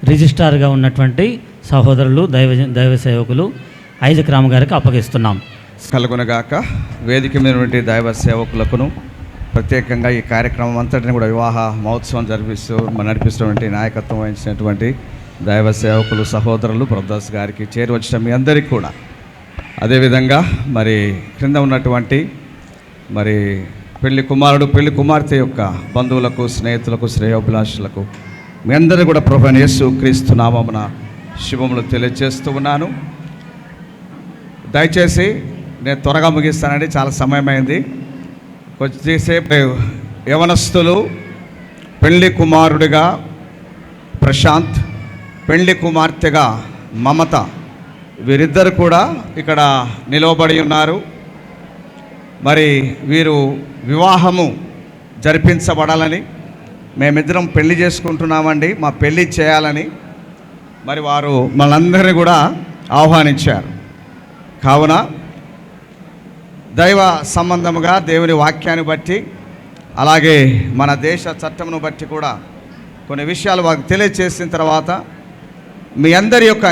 రిజిస్ట్రార్గా ఉన్నటువంటి సహోదరులు దైవ సేవకులు ఐజక్ రామ్ గారికి అప్పగిస్తున్నాం. కలుగునగాక. వేదిక మీద ఉన్నటువంటి దైవ సేవకులకును ప్రత్యేకంగా ఈ కార్యక్రమం అంతటిని కూడా వివాహ మహోత్సవం నడిపిస్తున్నటువంటి నాయకత్వం వహించినటువంటి దైవ సేవకులు సహోదరులు బ్రదర్స్ గారికి చేరి వచ్చిన మీ అందరికీ కూడా, అదేవిధంగా మరి క్రింద ఉన్నటువంటి మరి పెళ్లి కుమారుడు పెళ్లి కుమార్తె యొక్క బంధువులకు, స్నేహితులకు, శ్రేయోభిలాషులకు మీ అందరూ కూడా ప్రభువైన యేసు క్రీస్తు నామమున శుభములు తెలియజేస్తూ ఉన్నాను. దయచేసి నేను త్వరగా ముగిస్తానండి, చాలా సమయమైంది. కొద్దిసేపు యవనస్తులు పెళ్లి కుమారుడిగా ప్రశాంత్, పెళ్లి కుమార్తెగా మమత, వీరిద్దరు కూడా ఇక్కడ నిలవబడి ఉన్నారు. మరి వీరు వివాహము జరిపించబడాలని మేమిద్దరం పెళ్లి చేసుకుంటున్నామండి, మా పెళ్ళి చేయాలని మరి వారు మనందరినీ కూడా ఆహ్వానించారు. కావున దైవ సంబంధముగా దేవుని వాక్యాన్ని బట్టి అలాగే మన దేశ చట్టమును బట్టి కూడా కొన్ని విషయాలు వారికి తెలియచేసిన తర్వాత మీ అందరి యొక్క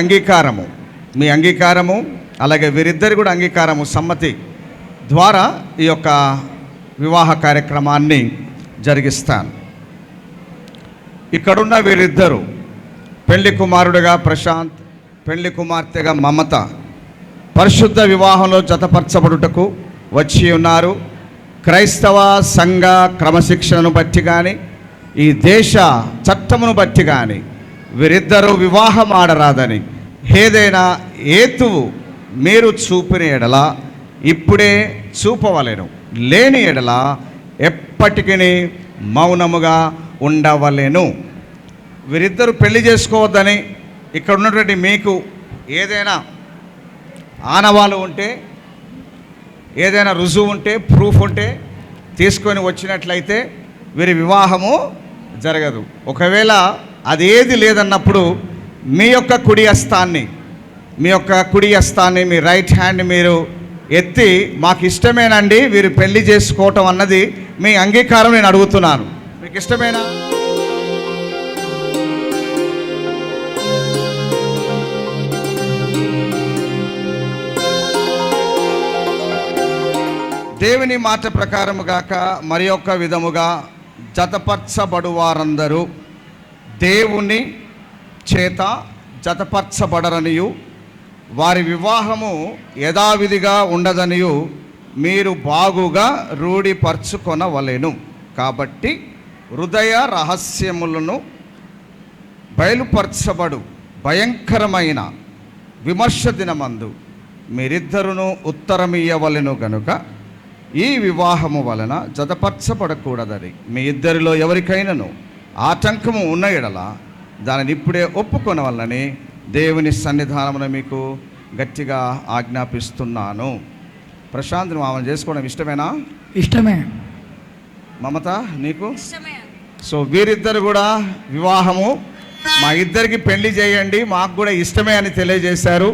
మీ అంగీకారము అలాగే వీరిద్దరి కూడా అంగీకారము, సమ్మతి ద్వారా ఈ యొక్క వివాహ కార్యక్రమాన్ని జరిగిస్తాను. ఇక్కడున్న వీరిద్దరూ పెళ్లి కుమారుడిగా ప్రశాంత్, పెళ్లి కుమార్తెగా మమత పరిశుద్ధ వివాహంలో జతపరచబడుటకు వచ్చి ఉన్నారు. క్రైస్తవ సంఘ క్రమశిక్షణను బట్టి కానీ ఈ దేశ చట్టమును బట్టి కానీ వీరిద్దరూ వివాహం ఆడరాదని ఏదైనా హేతువు మీరు చూపిన ఎడల ఇప్పుడే చూపవలెను, లేని ఎడల ఎప్పటికీ మౌనముగా ఉండవలెను. వీరిద్దరూ పెళ్లి చేసుకోవద్దని ఇక్కడ ఉన్నటువంటి మీకు ఏదైనా ఆనవాలు ఉంటే, ఏదైనా రుజువు ఉంటే, ప్రూఫ్ ఉంటే తీసుకొని వచ్చినట్లయితే వీరి వివాహము జరగదు. ఒకవేళ అదేది లేదన్నప్పుడు మీ యొక్క కుడి హస్తాన్ని మీ రైట్ హ్యాండ్ మీరు ఎత్తి మాకు ఇష్టమేనండి వీరు పెళ్లి చేసుకోవటం అన్నది మీ అంగీకారం నేను అడుగుతున్నాను, మీకు ఇష్టమేనా? దేవుని మాట ప్రకారముగాక మరి యొక్క విధముగా జతపరచబడు వారందరూ దేవుని చేత జతపరచబడరనియు వారి వివాహము యథావిధిగా ఉండదనియు మీరు బాగుగా రూఢిపరచుకొనవలెను. కాబట్టి హృదయ రహస్యములను బయలుపరచబడు భయంకరమైన విమర్శ దినమందు మీరిద్దరును ఉత్తరమియ్యవలెను గనుక ఈ వివాహము వలన జతపరచబడకూడదని మీ ఇద్దరిలో ఎవరికైనాను ఆటంకము ఉన్న ఎడల దానిని ఇప్పుడే ఒప్పుకొనవలనని దేవుని సన్నిధానమున మీకు గట్టిగా ఆజ్ఞాపిస్తున్నాను. ప్రశాంత్, ఆమెను చేసుకోవడం ఇష్టమేనా? ఇష్టమే. మమత నీకు? ఇష్టమే. సో వీరిద్దరు కూడా వివాహము మా ఇద్దరికి పెళ్లి చేయండి, మాకు కూడా ఇష్టమే అని తెలియజేశారు.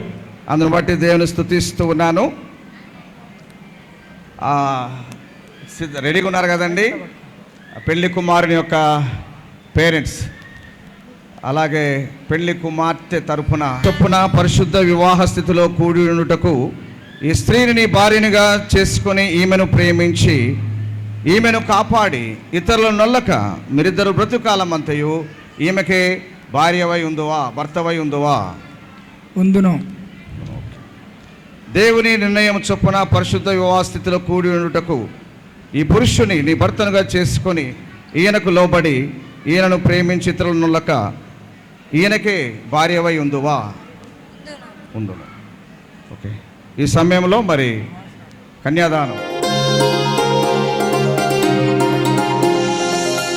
అందును బట్టి దేవుని స్తుతిస్తూ ఉన్నాను. రెడీగా ఉన్నారు కదండి పెళ్లి కుమారుని యొక్క పేరెంట్స్, అలాగే పెళ్లి కుమార్తె తరపున చొప్పున పరిశుద్ధ వివాహ స్థితిలో కూడి ఉండుటకు ఈ స్త్రీని నీ భార్యనిగా చేసుకొని ఈమెను ప్రేమించి ఈమెను కాపాడి ఇతరుల నొల్లక మీరిద్దరు బ్రతుకాలం అంతయు ఈమెకే భార్యవై ఉందువా భర్తవై ఉందువా? ఉందును. దేవుని నిర్ణయం చొప్పున పరిశుద్ధ వివాహ స్థితిలో కూడి ఉండుటకు ఈ పురుషుని నీ భర్తనుగా చేసుకొని ఈయనకు లోబడి ఈయనను ప్రేమించి ఇతరుల నొల్లక ఈయనకే భార్యవై ఉందువా? ఉందును. ఓకే, ఈ సమయంలో మరి కన్యాదానం.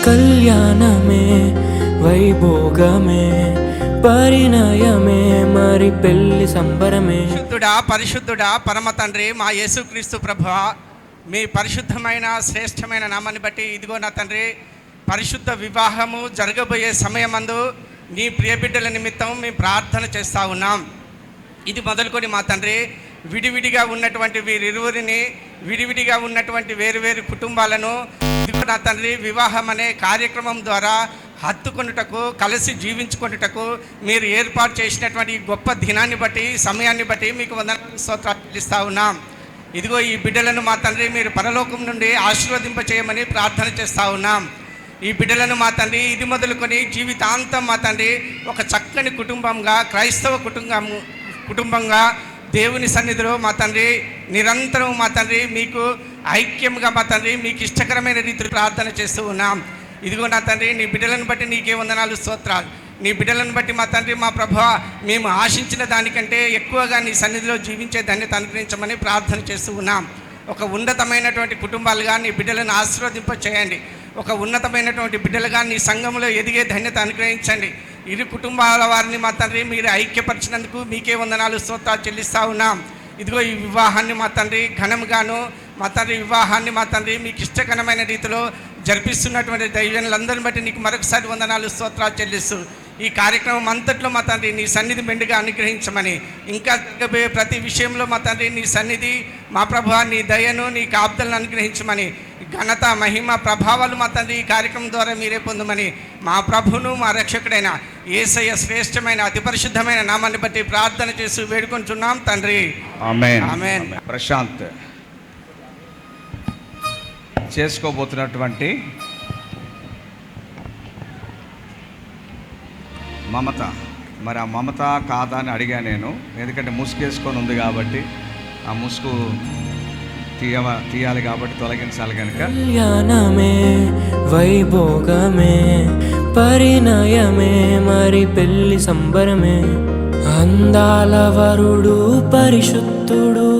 కళ్యాణమే వైభోగమే పరిణయమే మరి పెళ్లి సంబరమే. పరిశుద్ధుడా పరమ తండ్రి మా యేసుక్రీస్తు ప్రభువా, మీ పరిశుద్ధమైన శ్రేష్టమైన నామాన్ని బట్టి ఇదిగో నా తండ్రి పరిశుద్ధ వివాహము జరగబోయే సమయమందు నీ ప్రియబిడ్డల నిమిత్తం మేము ప్రార్థన చేస్తూ ఉన్నాం. ఇది మొదలుకొని మా తండ్రి విడివిడిగా ఉన్నటువంటి వీరిరువురిని, విడివిడిగా ఉన్నటువంటి వేరు కుటుంబాలను నా తండ్రి వివాహం అనే కార్యక్రమం ద్వారా హత్తుకొనుటకు కలిసి జీవించుకొనుటకు మీరు ఏర్పాటు చేసినటువంటి గొప్ప దినాన్ని బట్టి సమయాన్ని బట్టి మీకు వందనాలు స్తోత్రాలు చెల్లిస్తూ ఉన్నాం. ఇదిగో ఈ బిడ్డలను మా తండ్రి మీరు పరలోకం నుండి ఆశీర్వదింపచేయమని ప్రార్థన చేస్తూ ఉన్నాం. ఈ బిడ్డలను మా తండ్రి ఇది మొదలుకొని జీవితాంతం మా తండ్రి ఒక చక్కని కుటుంబంగా క్రైస్తవ కుటుంబంగా దేవుని సన్నిధిలో మా తండ్రి నిరంతరం మా తండ్రి మీకు ఐక్యంగా మా తండ్రి మీకు ఇష్టకరమైన రీతిలో ప్రార్థన చేస్తూ ఉన్నాం. ఇదిగో నా తండ్రి నీ బిడ్డలను బట్టి నీకే వందనాలు స్తోత్రాలు. నీ బిడ్డలను బట్టి మా తండ్రి మా ప్రభువా మేము ఆశించిన దానికంటే ఎక్కువగా నీ సన్నిధిలో జీవించే ధన్యత అనుగ్రహించమని ప్రార్థన చేస్తూ ఉన్నాం. ఒక ఉన్నతమైనటువంటి కుటుంబాలుగా నీ బిడ్డలను ఆశీర్వదింప చేయండి. ఒక ఉన్నతమైనటువంటి బిడ్డలుగా నీ సంఘంలో ఎదిగే ధన్యత అనుగ్రహించండి. ఇరు కుటుంబాల వారిని మా తండ్రి మీరు ఐక్యపరిచినందుకు మీకే వందనాలు స్తోత్రాలు చెల్లిస్తూ ఉన్నాం. ఇదిగో ఈ వివాహాన్ని మా తండ్రి ఘనంగాను మా తండ్రి వివాహాన్ని మా తండ్రి మీకు ఇష్టకరమైన రీతిలో జరిపిస్తున్నటువంటి దైవజనులందరిని బట్టి నీకు మరొకసారి వందనాలు స్తోత్రాలు చెల్లిస్తూ ఈ కార్యక్రమం అంతట్లో మా తండ్రి నీ సన్నిధి మెండుగా అనుగ్రహించమని, ఇంకా జరగబోయే ప్రతి విషయంలో మా తండ్రి నీ సన్నిధి మా ప్రభువా నీ దయను నీ కాపుదలను అనుగ్రహించమని, ఘనత మహిమ ప్రభావాలు మా తండ్రి ఈ కార్యక్రమం ద్వారా మీరే పొందమని మా ప్రభును మా రక్షకుడైన యేసయ్య శ్రేష్టమైన అతి పరిశుద్ధమైన నామాన్ని బట్టి ప్రార్థన చేసి వేడుకొంటున్నాం తండ్రి. ఆమేన్. ఆమేన్. ప్రశాంత్ చేసుకోబోతున్నటువంటి మమత, మరి ఆ మమత కాదా అని అడిగా నేను, ఎందుకంటే ముసుగేసుకొని ఉంది కాబట్టి ఆ ముసుగు తీయాలి కాబట్టి తొలగించాలి కనుక. కళ్యాణమే వైభోగమే పరిణయమే మరి పెళ్లి సంబరమే. అందాల వరుడు పరిశుద్ధుడు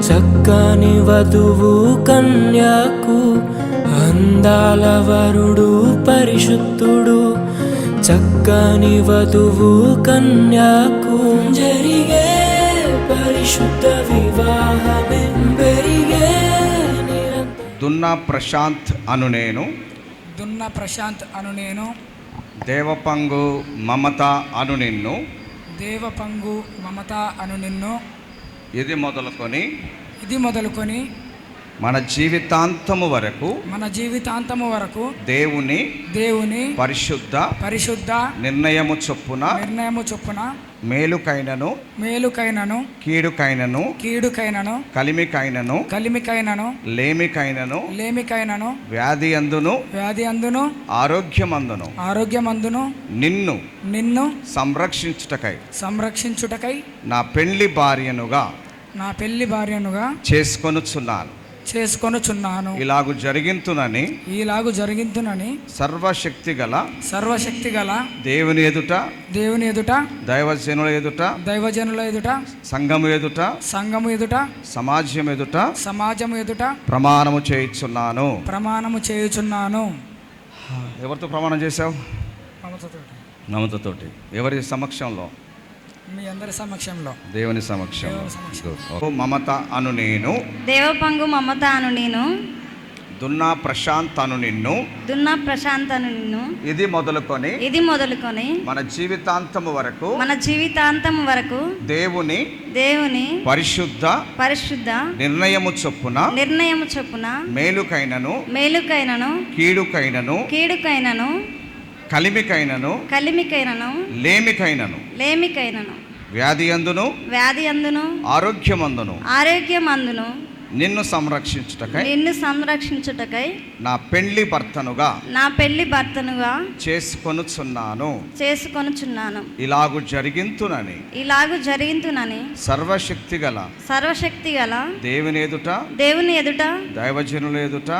చక్కని వధువు కన్యాకు. అందాల వరుడు పరిశుద్ధుడు చక్కని వధువు కన్యాకు. జరిగే పరిశుద్ధ వివాహమే పెరిగే. దున్నా ప్రశాంత్ అను నేను దేవపంగు మమత అను నిన్ను ఇది మొదలుకొని మన జీవితాంతము వరకు దేవుని పరిశుద్ధ నిర్ణయము చొప్పున మేలుకైనను కీడుకైనను కలిమికైనను లేమికైనను వ్యాధి అందును ఆరోగ్యమందును నిన్ను సంరక్షించుటకై నా పెళ్లి భార్యనుగా చేసుకొనుచున్నాను. ఇలాగు జరిగింతునని సర్వశక్తి గల దేవుని ఎదుట దైవజనుల ఎదుట సంఘము ఎదుట సమాజము ఎదుట ప్రమాణము చేయుచున్నాను. ఎవరితో ప్రమాణం చేశావు? మమతతోటి. ఎవరి సమక్షంలో? మీ అందరి సమక్షంలో, దేవుని సమక్షంలో. మమత అను నేను దేవపంగు మమత అను నేను దున్నా ప్రశాంత్ అను నిన్ను ఇది మొదలుకొని మన జీవితాంతము వరకు దేవుని పరిశుద్ధ నిర్ణయము చొప్పున మేలుకైనను కీడుకైనను కలిమికైనను లేమికైనను వ్యాధి అందును ఆరోగ్యమందును నిన్ను సంరక్షించుటకై నా పెళ్లి భర్తనుగా చేసుకొనుచున్నాను ఇలాగు జరిగింతునని సర్వశక్తిగల దేవుని ఎదుట దైవజనుల ఎదుట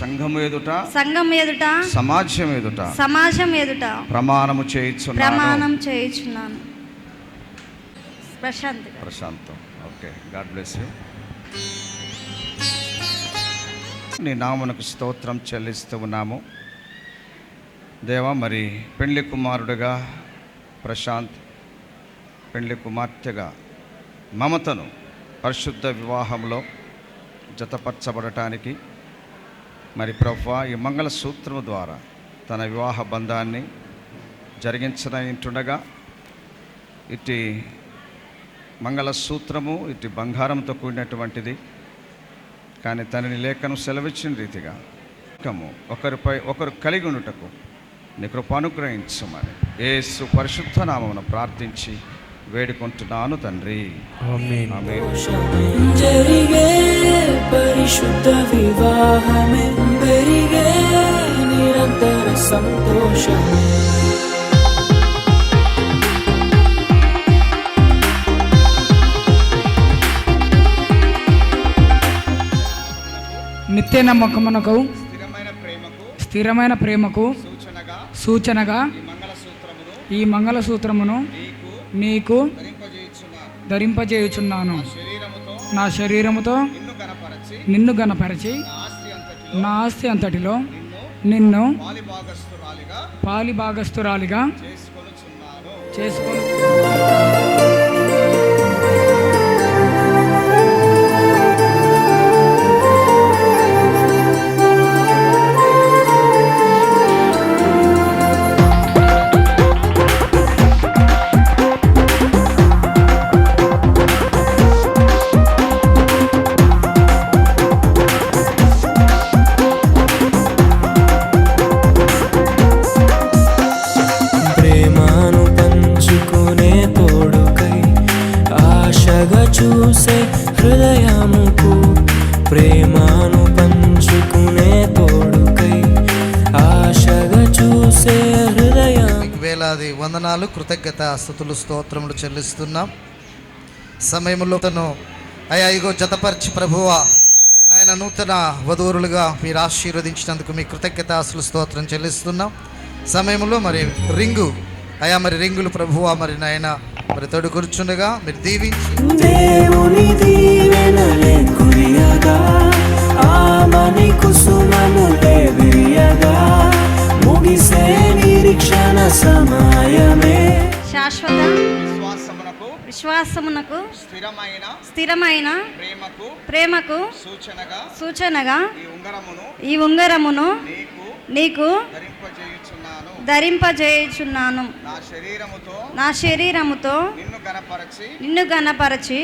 సంఘము ఎదుట సమాజం ఎదుట ప్రమాణం చేయుచున్నాను. ప్రశాంతం. Okay, God bless you. నీ నామమునకు స్తోత్రం చెల్లిస్తూ ఉన్నాము దేవా. మరి పెండ్లి కుమారుడుగా ప్రశాంత్, పెండ్లి కుమార్తెగా మమతను పరిశుద్ధ వివాహంలో జతపరచబడటానికి మరి ప్రభువా ఈ మంగళసూత్రము ద్వారా తన వివాహ బంధాన్ని జరిగించనుండగా ఇటు మంగళసూత్రము ఇటు బంగారంతో కూడినటువంటిది. కానీ తనని లేఖనం సెలవిచ్చిన రీతిగా ఒకరిపై ఒకరు కలిగి ఉండుటకు నీ కృప అనుగ్రహించమని యేసు పరిశుద్ధ నామమున ప్రార్థించి వేడుకుంటున్నాను తండ్రి. ఆమేన్. జరిగే పరిశుద్ధ వివాహమే పెరిగే నిరంతర సంతోషమే. నిత్య నమ్మకమునకు స్థిరమైన ప్రేమకు సూచనగా ఈ మంగళసూత్రమును నీకు ధరింపజేయుచున్నాను. నా శరీరముతో నిన్ను గణపరచి నా ఆస్తి అంతటిలో నిన్ను పాలిభాగస్తురాలిగా చేసుకొని చూసే హృదయముకు ప్రేమను పంచుకునే తోడుకై ఆశగా చూసే హృదయం. వేలాది వందనాలు, కృతజ్ఞత స్తుతులు స్తోత్రములు చెల్లిస్తున్నాం. సమయంలో తను ఇగో జతపరిచి ప్రభువా నాయన నూతన వధూరులుగా మీరు ఆశీర్వదించినందుకు మీ కృతజ్ఞత స్తోత్రం చెల్లిస్తున్నాం. సమయంలో మరి రింగులు ప్రభువా మరి నాయన మరి తోడు కూర్చుండగా మీరు దీవించి దేవుని దీవెనలే కురియగా ఆమని కుసుమనులే విరియగా ముగిసే నిరీక్షణ సమయమే. శాశ్వత విశ్వాసమునకు స్థిరమైన ప్రేమకు సూచనగా ఈ ఉంగరమును నీకు ధరింపజేయుచున్నాను. నా శరీరముతో నిన్ను గణపరచి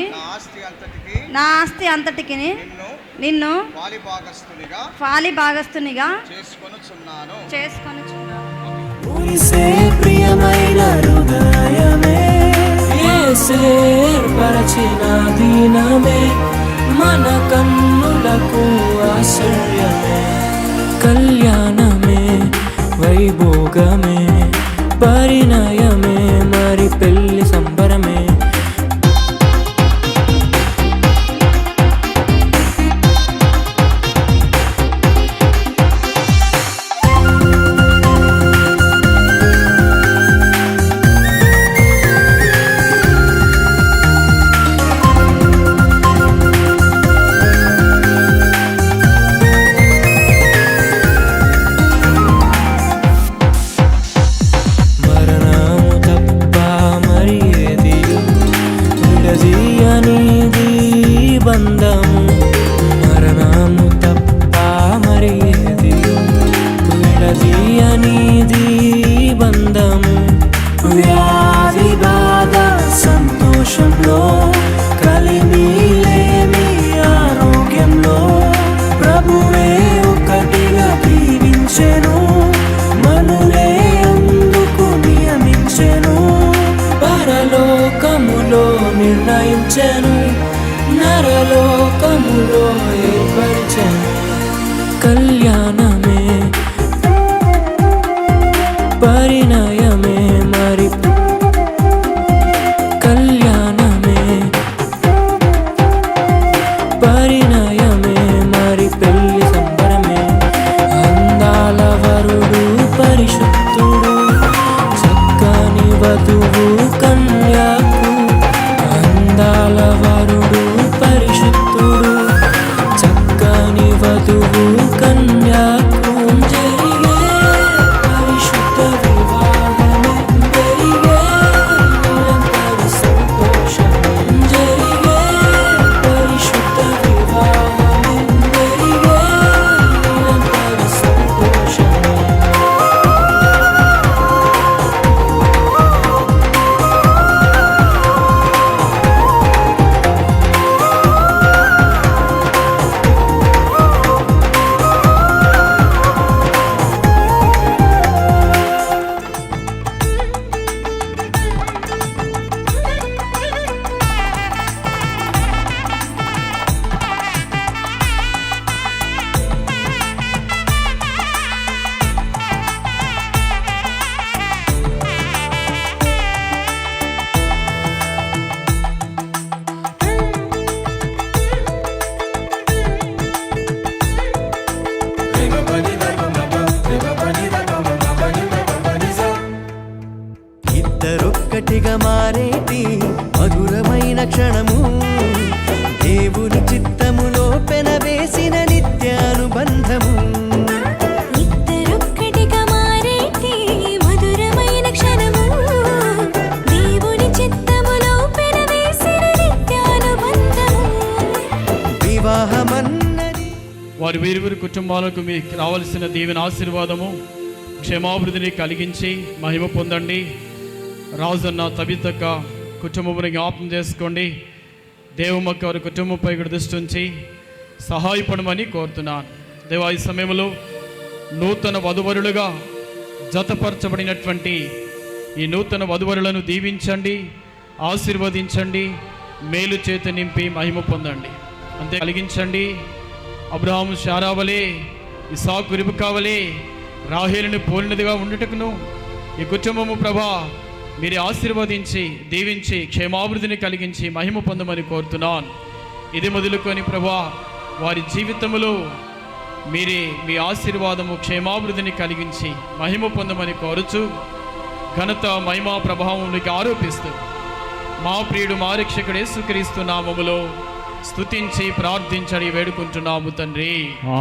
నా ఆస్తి అంతటికి నిన్ను పాలిభాగస్తునిగా చేసుకొనుచున్నాను. ప్రియమైన హృదయమే ఏర్పరచిన దీనమే మన కన్నులకు ఆశ్చర్యమే. కళ్యాణమే వైభోగమే పరిణయమే మరి పెళ్లి సంబరమే. మరణ రక్షణ కళ్యాణమే పరిణయమే మరి కళ్యాణమే పరిణయమే మరి పెళ్లి సంబరమే అందాల వరుడు పరిశుద్ధుడు చక్కని వధువు కన్యాకు అందాల వరుడు పరిశుద్ధుడు చక్కని వధువు కన్యాకు జరిగే పరిశుద్ధ వివాహమే జరిగే నిరంతర సంతోషమే జరిగే పరిశుద్ధ వివాహమే జరిగే నిరంతర సంతోషమే ఇద్దరొక్కటిగా మారేటి మధురమైన క్షణము దేవుని చిత్తములో పెనవేసిన నిత్యానుబంధము ఇద్దరొక్కటిగా మారేటి మధురమైన క్షణము దేవుని చిత్తములో పెనవేసిన నిత్యానుబంధము వివాహమన్నది వారి వీరి కుటుంబాలకు మీకు రావాల్సిన దీవెన ఆశీర్వాదము క్షేమాభివృద్ధిని కలిగించి మహిమ పొందండి. రాజన్న తబితక్క కుటుంబముని జ్ఞాపకం చేసుకోండి. దేవుమక్క వారి కుటుంబంపై కూడా దృష్టి ఉంచి సహాయపడమని కోరుతున్నాను. దేవా, ఈ సమయంలో నూతన వధువరులుగా జతపరచబడినటువంటి ఈ నూతన వధువరులను దీవించండి, ఆశీర్వదించండి, మేలు చేత నింపి మహిమ పొందండి. అంతే కలిగించండి. అబ్రహాము శారావలే, ఇసాకు రిబకావలే రాహేలుని పోలినదిగా ఉండుటకును ఈ కుటుంబము ప్రభా మీరే ఆశీర్వదించి దీవించి క్షేమాభివృద్ధిని కలిగించి మహిమ పొందమని కోరుతున్నాను. ఇది మొదలుకొని ప్రభా వారి జీవితములో మీరే మీ ఆశీర్వాదము క్షేమాభివృద్ధిని కలిగించి మహిమ పొందమని కోరుచు ఘనత మహిమా ప్రభావం నీకు ఆరోపిస్తూ మా ప్రియుడు మా రక్షకుడు యేసుక్రీస్తు నామములో స్తుతించి ప్రార్థించని వేడుకుంటున్నాము తండ్రి.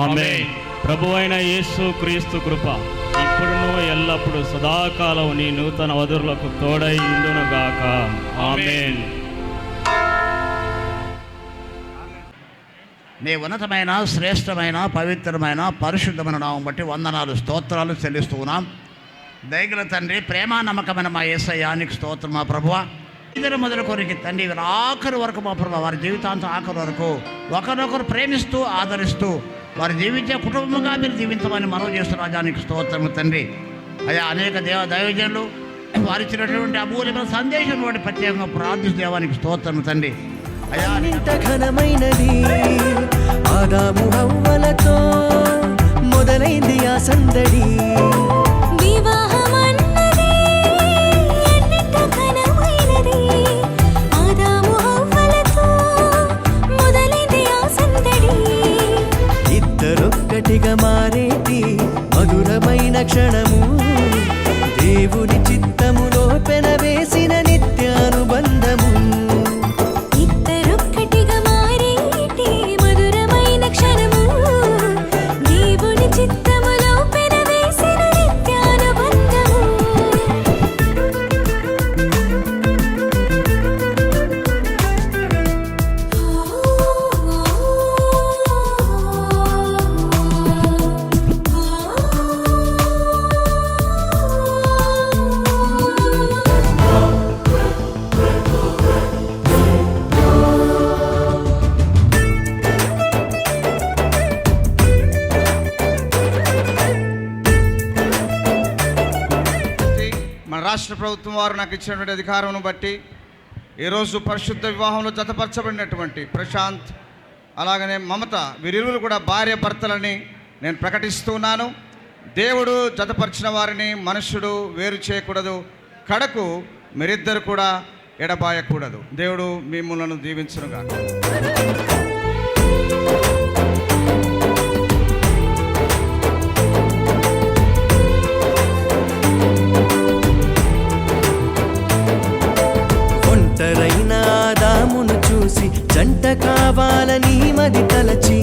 ఆమేన్. ప్రభువైన యేసు క్రీస్తు కృప ఇప్పుడును ఎల్లప్పుడు సదాకాలం నీ నూతన వధువులకు తోడై ఉండునుగాక. ఆమేన్. నీ ఉన్నతమైన శ్రేష్టమైన పవిత్రమైన పరిశుద్ధమైన నామం బట్టి వందనాలు స్తోత్రాలు చెల్లిస్తూ ఉన్నాం. దయగల తండ్రి, ప్రేమ నమ్మకమైన మా యేసయ్యానికి స్తోత్రం. మా ప్రభువా, ఇద్దరు మొదలుకొరికి తండ్రి ఆఖరి వరకు మా ప్రభు వారి జీవితాంతం ఆఖరి వరకు ఒకరొకరు ప్రేమిస్తూ ఆదరిస్తూ వారి జీవించే కుటుంబంగా మీరు జీవించమని మనవి చేస్తున్న రాజానికి స్తోత్రము తండ్రి. అయ్యా, అనేక దైవజనులు వారు ఇచ్చినటువంటి అమూల్యమైన సందేశం వాటి ప్రత్యేకంగా ప్రార్థిస్తూ దేవానికి స్తోత్రము తండ్రి. అయ్యా, ఇంత ఘనమైనది ఆదాము హవ్వలతో మొదలైంది ఆ సందడి వివాహమన్నది ఎన్నింట ఘనమైనది ఆదాము హవ్వలతో మొదలైంది ఆ సందడి ఇద్దరొక్కటిగా మారేటి మధురమైన క్షణము దేవుని చిత్తములో పెనవేసిన నిత్యానుబంధము ఇద్దరొక్కటిగా మారేటి మధురమైన క్షణము దేవుని చిత్తములో పెనవేసిన నిత్యానుబంధము మన రాష్ట్ర ప్రభుత్వం వారు నాకు ఇచ్చినటువంటి అధికారం బట్టి ఈరోజు పరిశుద్ధ వివాహంలో జతపరచబడినటువంటి ప్రశాంత్ అలాగనే మమత వీరిరువురు కూడా భార్య భర్తలని నేను ప్రకటిస్తున్నాను. దేవుడు జతపరిచిన వారిని మనుష్యుడు వేరు చేయకూడదు. కడకు మీరిద్దరు కూడా ఎడబాయకూడదు. దేవుడు మిమ్మల్ని దీవించునుగాక. ఒంటరైన ఆదామును చూసి జంట కావాలని మది తలచి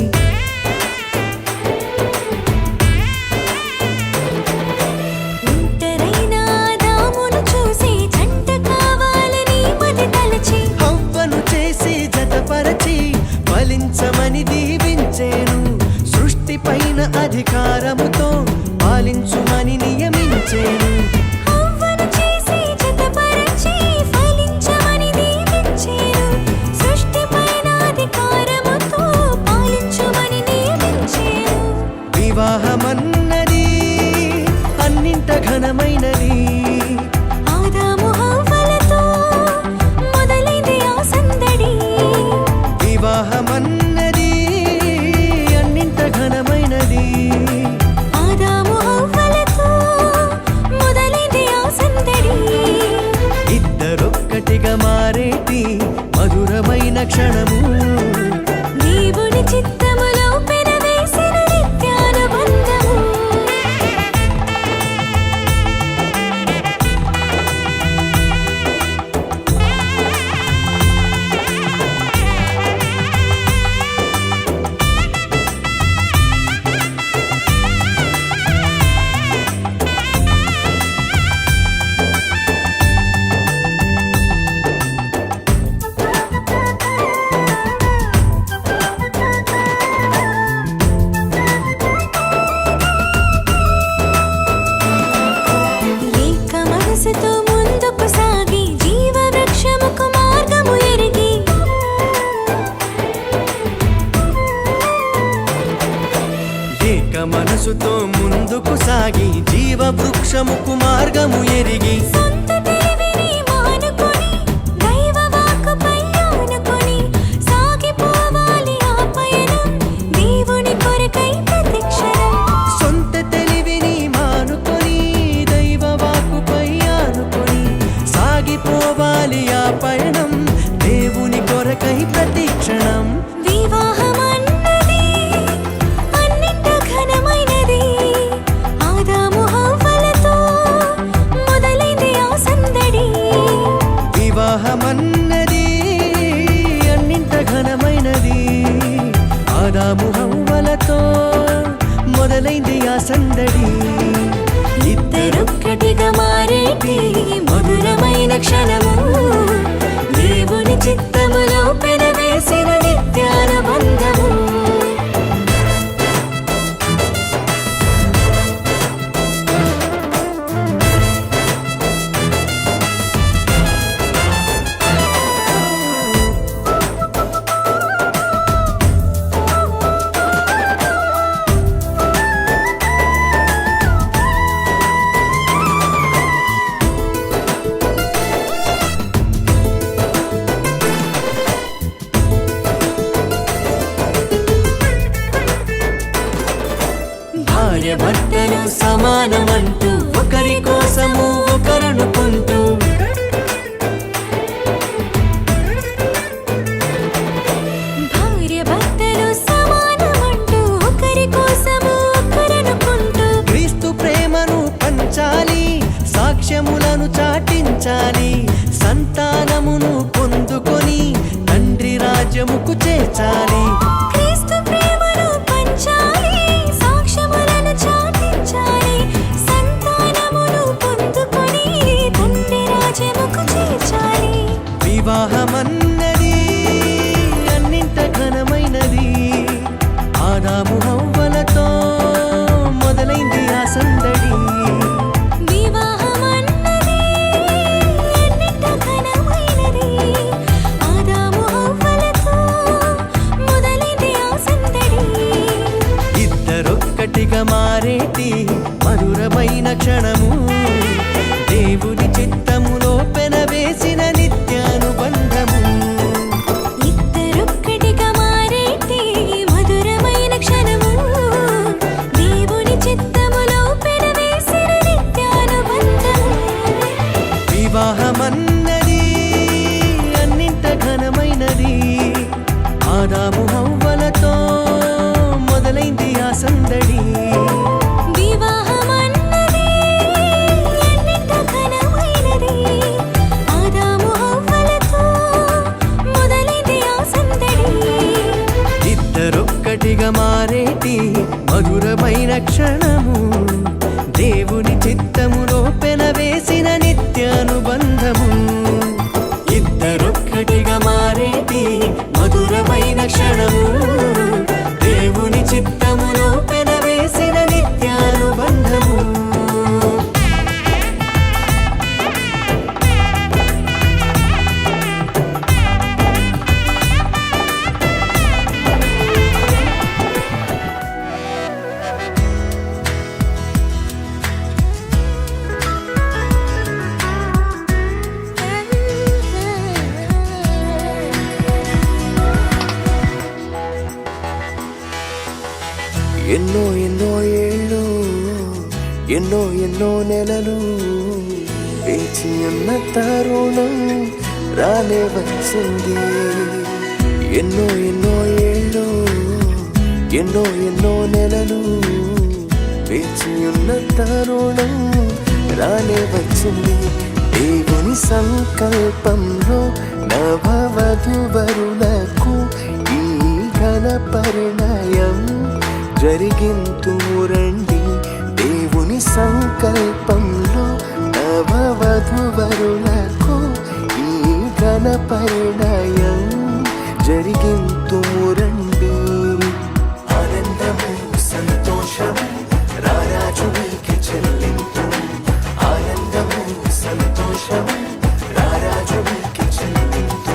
ఒంటరైన ఆదామును చూసి జంట కావాలని మది తలచి హవ్వను చేసి జతపరచి ఫలించమని దీవించేను. సృష్టి పైన అధికారముతో పాలించుమని నియమించేను. హవ్వను చేసి జతపరచి ఫలించమని దీవించేను. సృష్టిపైన అధికారముతో పాలించుమని నియమించేను. వివాహమన్నది అన్నింట ఘనమైనది. ఆదాము హవ్వలతో మొదలైంది ఆ సందడి. వివాహమన్నది అన్నింట ఘనమైనది. ఆదాము హవ్వలతో మొదలైంది ఆ సందడి. ఇద్దరొక్కటిగా మారేటి మధురమైన క్షణము. దేవుని చిత్తములో పెనవేసిన నిత్యానుబంధము. ఏక మనసుతో ముందుకు సాగి జీవ వృక్షముకు మార్గము ఎరిగి ఏక మనసుతో ముందుకు సాగి జీవ వృక్షముకు మార్గము ఎరిగి సొంత తెలివిని మానుకొని దైవ వాక్కుపై ఆనుకొని సాగిపోవాలి ఆ పయనం దేవుని కొరకై ప్రతిక్షణం. సొంత తెలివిని మానుకొని దైవ వాక్కుపై ఆనుకొని సాగిపోవాలి ఆ పయనం దేవుని కొరకై ప్రతిక్షణం. వివాహమన్నది అన్నింట ఘనమైనది. ఆదాము హవ్వలతో మొదలైంది ఆ సందడి. వివాహమన్నది అన్నింట ఘనమైనది. ఆదాము హవ్వలతో మొదలైంది ఆ సందడి. ఇద్దరొక్కటిగా మారేటి మధురమైన క్షణము. దేవుని చిత్తములో పెనవేసిన నిత్యానుబంధము. భార్య భర్తలు సమానమంటూ ఒకరి కోసము ఒకరనుకుంటూ భార్య భర్తలు సమానమంటూ ఒకరి కోసము ఒకరనుకుంటూ క్రీస్తు ప్రేమను పంచాలి, సాక్ష్యములను చాటించాలి, సంతానమును పొందుకొని తండ్రి రాజ్యముకు చేర్చాలి. క్రీస్తు ప్రేమను పంచాలి, సాక్ష్యములను చాటించాలి, సంతానమును పొందుకొని తండ్రి రాజ్యముకు చేర్చాలి. వివాహమన్నది అన్నింట ఘనమైనది. ఆదాము హవ్వలతో మొదలైంది ఆ సందడి. వివాహమన్నది అన్నింట ఘనమైనది. ఆదాము హవ్వలతో మొదలైంది ఆ సందడి. ఇద్దరొక్కటిగా మారేటి మధురమైన క్షణము. దేవుని చిత్తములో పెనవేసిన నిత్యానుబంధము. ఇద్దరొక్కటిగా మారేటి మారేటి మధురమైన క్షణము, దేవుని చిత్తములో పెనవేసిన నిత్యానుబంధము. ఇద్దరొక్కటిగా మారేటి మధురమైన క్షణము, దేవుని చిత్తములో పెనవేసిన నిత్యానుబంధము. ఎన్నో ఎన్నో ఏళ్ళు, ఎన్నో ఎన్నో నెలలు వేచి ఉన్న తరుణం రానే వచ్చింది. ఎన్నో ఎన్నో ఏళ్ళు, ఎన్నో ఎన్నో నెలలు వేచి ఉన్న తరుణం రానే వచ్చింది. దేవుని సంకల్పంలో నవవధువరులకు ఈ ఘన పరిణయం జరిగింతుము రండి. దేవుని సంకల్పంలో నవవధువరులకు ఈ ఘన పరిణయం జరిగింతుము రండి. ఆనందము సంతోషము రారాజునికి చెల్లింతు, ఆనందము సంతోషము రారాజునికి చెల్లింతు.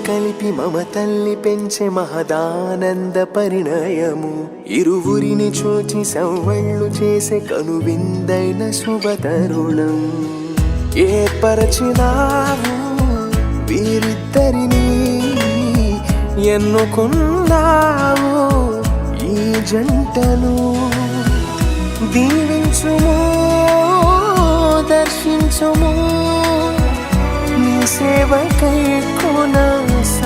కలిపి మమ తల్లి పెంచే మహదానంద పరిణయము, ఇరువురిని చూచి సవ్వళ్ళు చేసే కనువిందైన శుభతరుణం. ఏర్పరచినావు వీరిద్దరిని, ఎన్నుకున్నావు ఈ జంటను. దీవించుము దర్శించుము, నీ సేవకై కొనసాగించుము.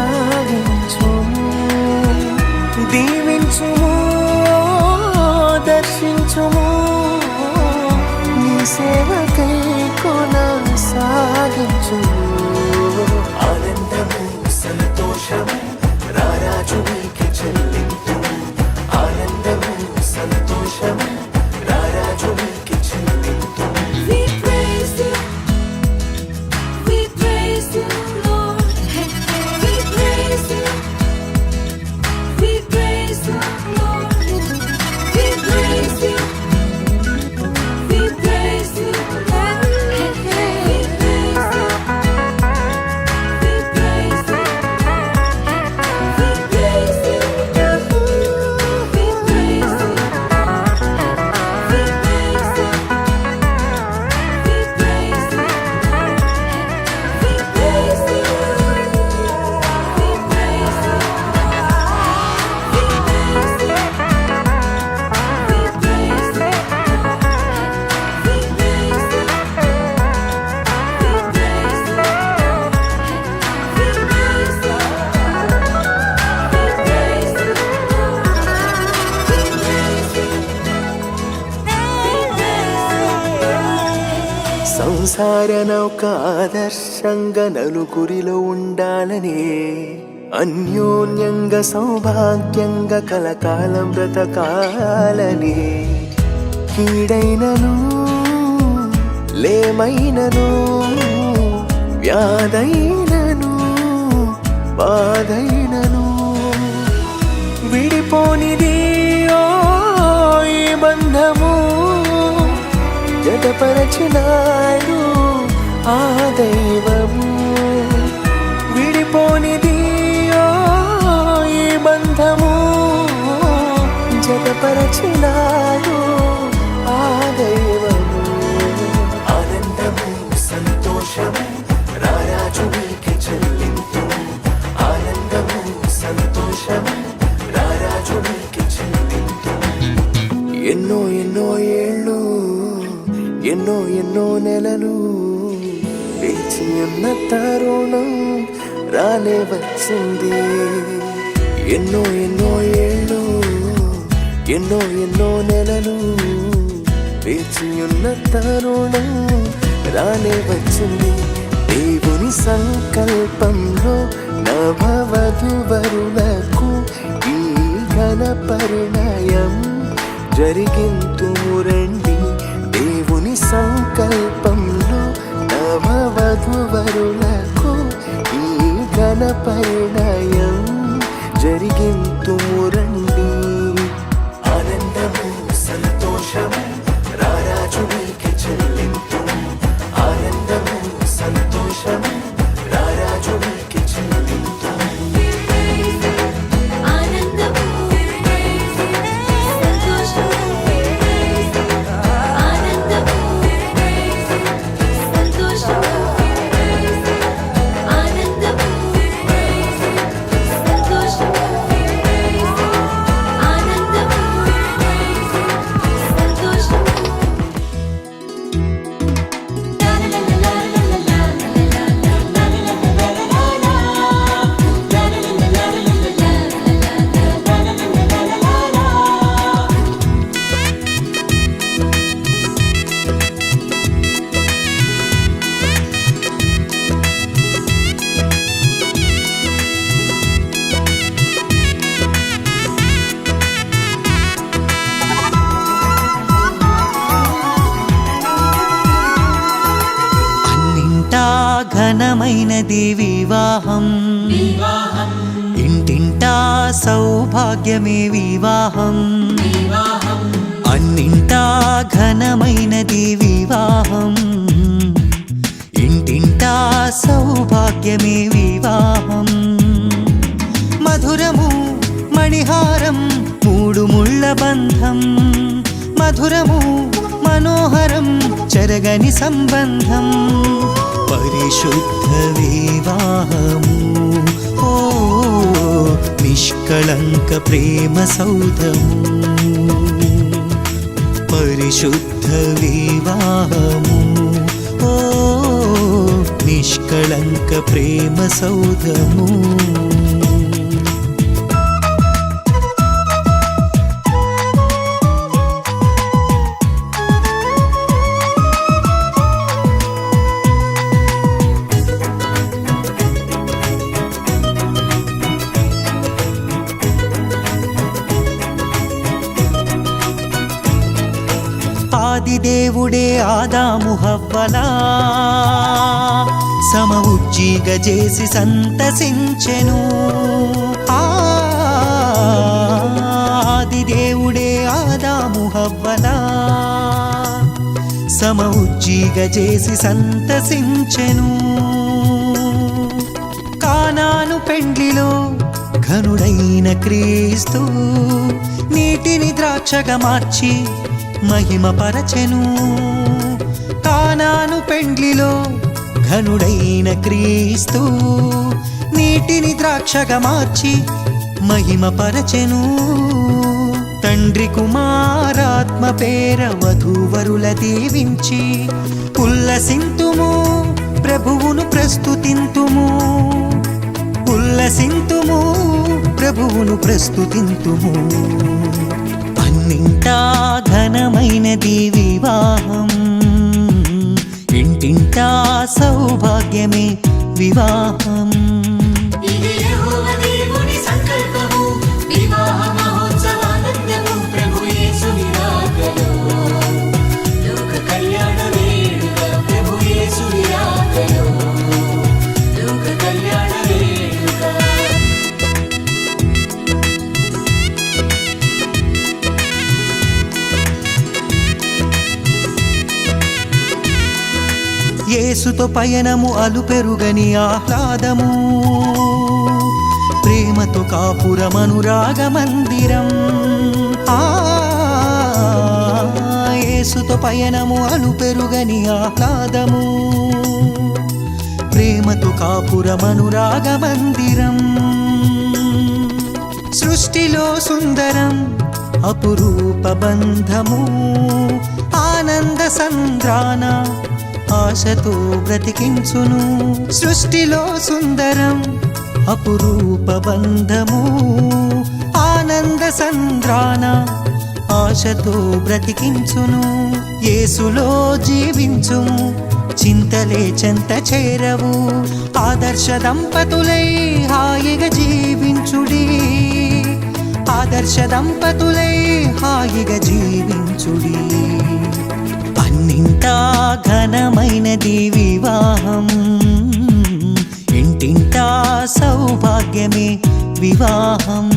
దీవించుము దర్శించుము, నీ సేవకై కొనసాగించుము. ఆనందము సంతోషము రారాజునికి చెల్లింతు, ఆనందము సంతోషము రారాజునికి చెల్లింతు. సంసార నౌక ఆదర్శంగా నలుగురిలో ఉండాలని, అన్యోన్యంగా సౌభాగ్యంగా కలకాలం బ్రతకాలని. కీడైనను లేమైనను వ్యాధైనను బాధైనను విడిపోనిది ఓ ఈ బంధము జతపరచినాడు ఆ దైవము విడిపోనిది ఓ ఈ బంధము జతపరచినాడు ఆ దైవము ఆనందము సంతోషము రారాజు నీకే చెల్లింతు ఆనందము సంతోషము రారాజు నీకే చెల్లింతు ఎన్నో ఎన్నో ఏళ్ళు ఎన్నో ఎన్నో నెలలు వేచి ఉన్న తరుణం రానే వచ్చింది ఎన్నో ఎన్నో ఏళ్ళు ఎన్నో ఎన్నో నెలలు వేచి ఉన్న తరుణం రానే వచ్చింది దేవుని సంకల్పంలో నవవధువరులకు ఈ ఘన పరిణయం జరిగింతుము రండి దేవుని సంకల్పంలో నవవధువరులకు ఈ ఘన పరిణయం జరిగింతుము రండి ఆనందము సంతోషము రారాజు నీకే చెల్లింతు ఆనందము సంతోషము రారాజు నీకే చెల్లింతు ఆనందము సంతోషము ఆనందము సంతోషము ఆనందము సంతోషము ఆనందము సంతోషము అన్నింటా ఘనమైనది వివాహం ఇంటింటా సౌభాగ్యమే వివాహం అన్నింటా ఘనమైనది వివాహం ఇంటింటా సౌభాగ్యమే వివాహం మధురము మణిహారం మూడు ముళ్ళ బంధం మధురము మనోహరం చెరగని సంబంధం పరిశుద్ధ వివాహము ఓ నిష్కళంక ప్రేమ సౌధము పరిశుద్ధ వివాహము ఓ నిష్కళంక ప్రేమ సౌధము ఆదిదేవుడే ఆదాము హవ్వలా సమవుజ్జీగ చేసి సంతసించెను ఆదిదేవుడే ఆదాము హవ్వలా సమవుజ్జీగ చేసి సంతసించెను కానాను పెండ్లిలో ఘనుడైన క్రీస్తు నీటిని ద్రాక్షగా మార్చి మహిమ పరచెను కానాను పెండ్లిలో ఘనుడైన క్రీస్తు నీటిని ద్రాక్షగా మార్చి మహిమ పరచెను తండ్రి కుమారాత్మ పేర వధూవరుల దీవించి ఉల్లసింతుము ప్రభువును ప్రస్తుతింతుము ఉల్లసింతుము ప్రభువును ప్రస్తుతింతుము అన్నింటా ఘనమైనది వివాహం ఇంటింటా సౌభాగ్యమే వివాహం ఇది యెహోవా దేవుని సంకల్పము వివాహ మహోత్సవానందము ప్రభు యేసుని రాకలో లోక కళ్యాణ వేడుక ప్రభు యేసుని రాకలో లోక కళ్యాణ వేడుక యేసుతో పయనము అలుపెరుగని ఆహ్లాదము, ప్రేమతో కాపురమనురాగ మందిరం. యేసుతో పయనము అలుపెరుగని ఆహ్లాదము, ప్రేమతో కాపురమనురాగ మందిరం. సృష్టిలో సుందరం అపురూప బంధము, ఆనంద సంద్రాన ఆశతో బ్రతికించును. సృష్టిలో సుందరం అపురూప బంధము, ఆనంద సంద్రాన ఆశతో బ్రతికించును. యేసులో జీవించుము, చింతలే చెంత చేరవు. ఆదర్శ దంపతులై హాయిగా జీవించుడి, ఆదర్శ దంపతులై హాయిగా జీవించుడి. అన్నింటా ఘనమైనది వివాహం, ఇంటింటా సౌభాగ్యమే వివాహం.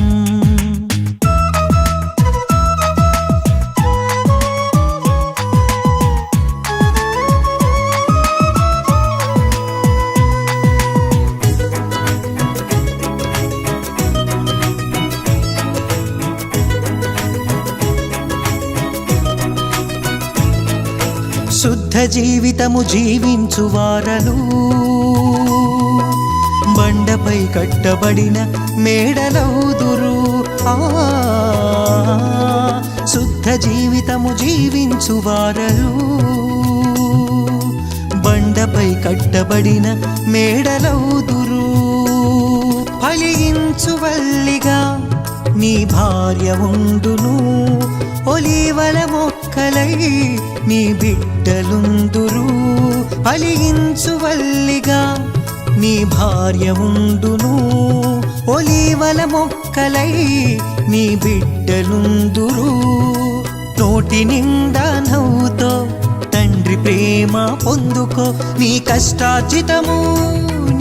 శుద్ధ జీవితము జీవించు వారలు, బండపై కట్టబడిన మేడలౌదురు. శుద్ధ జీవితము జీవించు వారలు, బండపై కట్టబడిన మేడలౌదురు. ఫలించు వల్లిగా నీ భార్య ఉండును, ఒలీవల మొక్కలై నీ బిడ్డలుందురు. ఫలించు వల్లిగా నీ భార్య ఉండును, ఒలీవల మొక్కలై నీ బిడ్డలుందురు. నోటి నిండా నవ్వుతో తండ్రి ప్రేమ పొందుకో, నీ కష్టార్జితము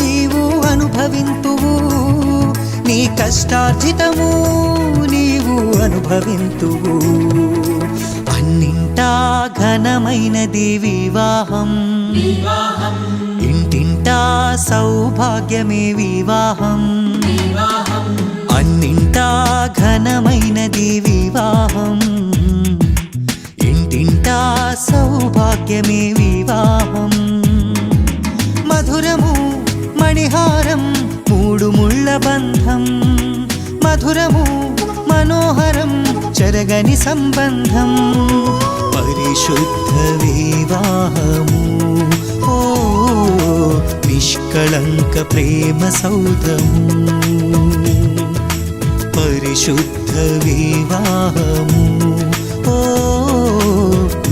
నీవు అనుభవింతువు, నీ కష్టార్జితము నీవు అనుభవింతువు. అన్నింటా ఘనమైనది వివాహం, ఇంటింటా సౌభాగ్యమే వివాహం. అన్నింటా ఘనమైనది వివాహం, ఇంటింటా సౌభాగ్యమే వివాహం. మధురము మణిహారం మూడు ముళ్ళ బంధం, మధురము మనోహరం చెరగని సంబంధం. పరిశుద్ధ వివాహము, ఓ నిష్కళంక ప్రేమ సౌధము. పరిశుద్ధ వివాహము, ఓ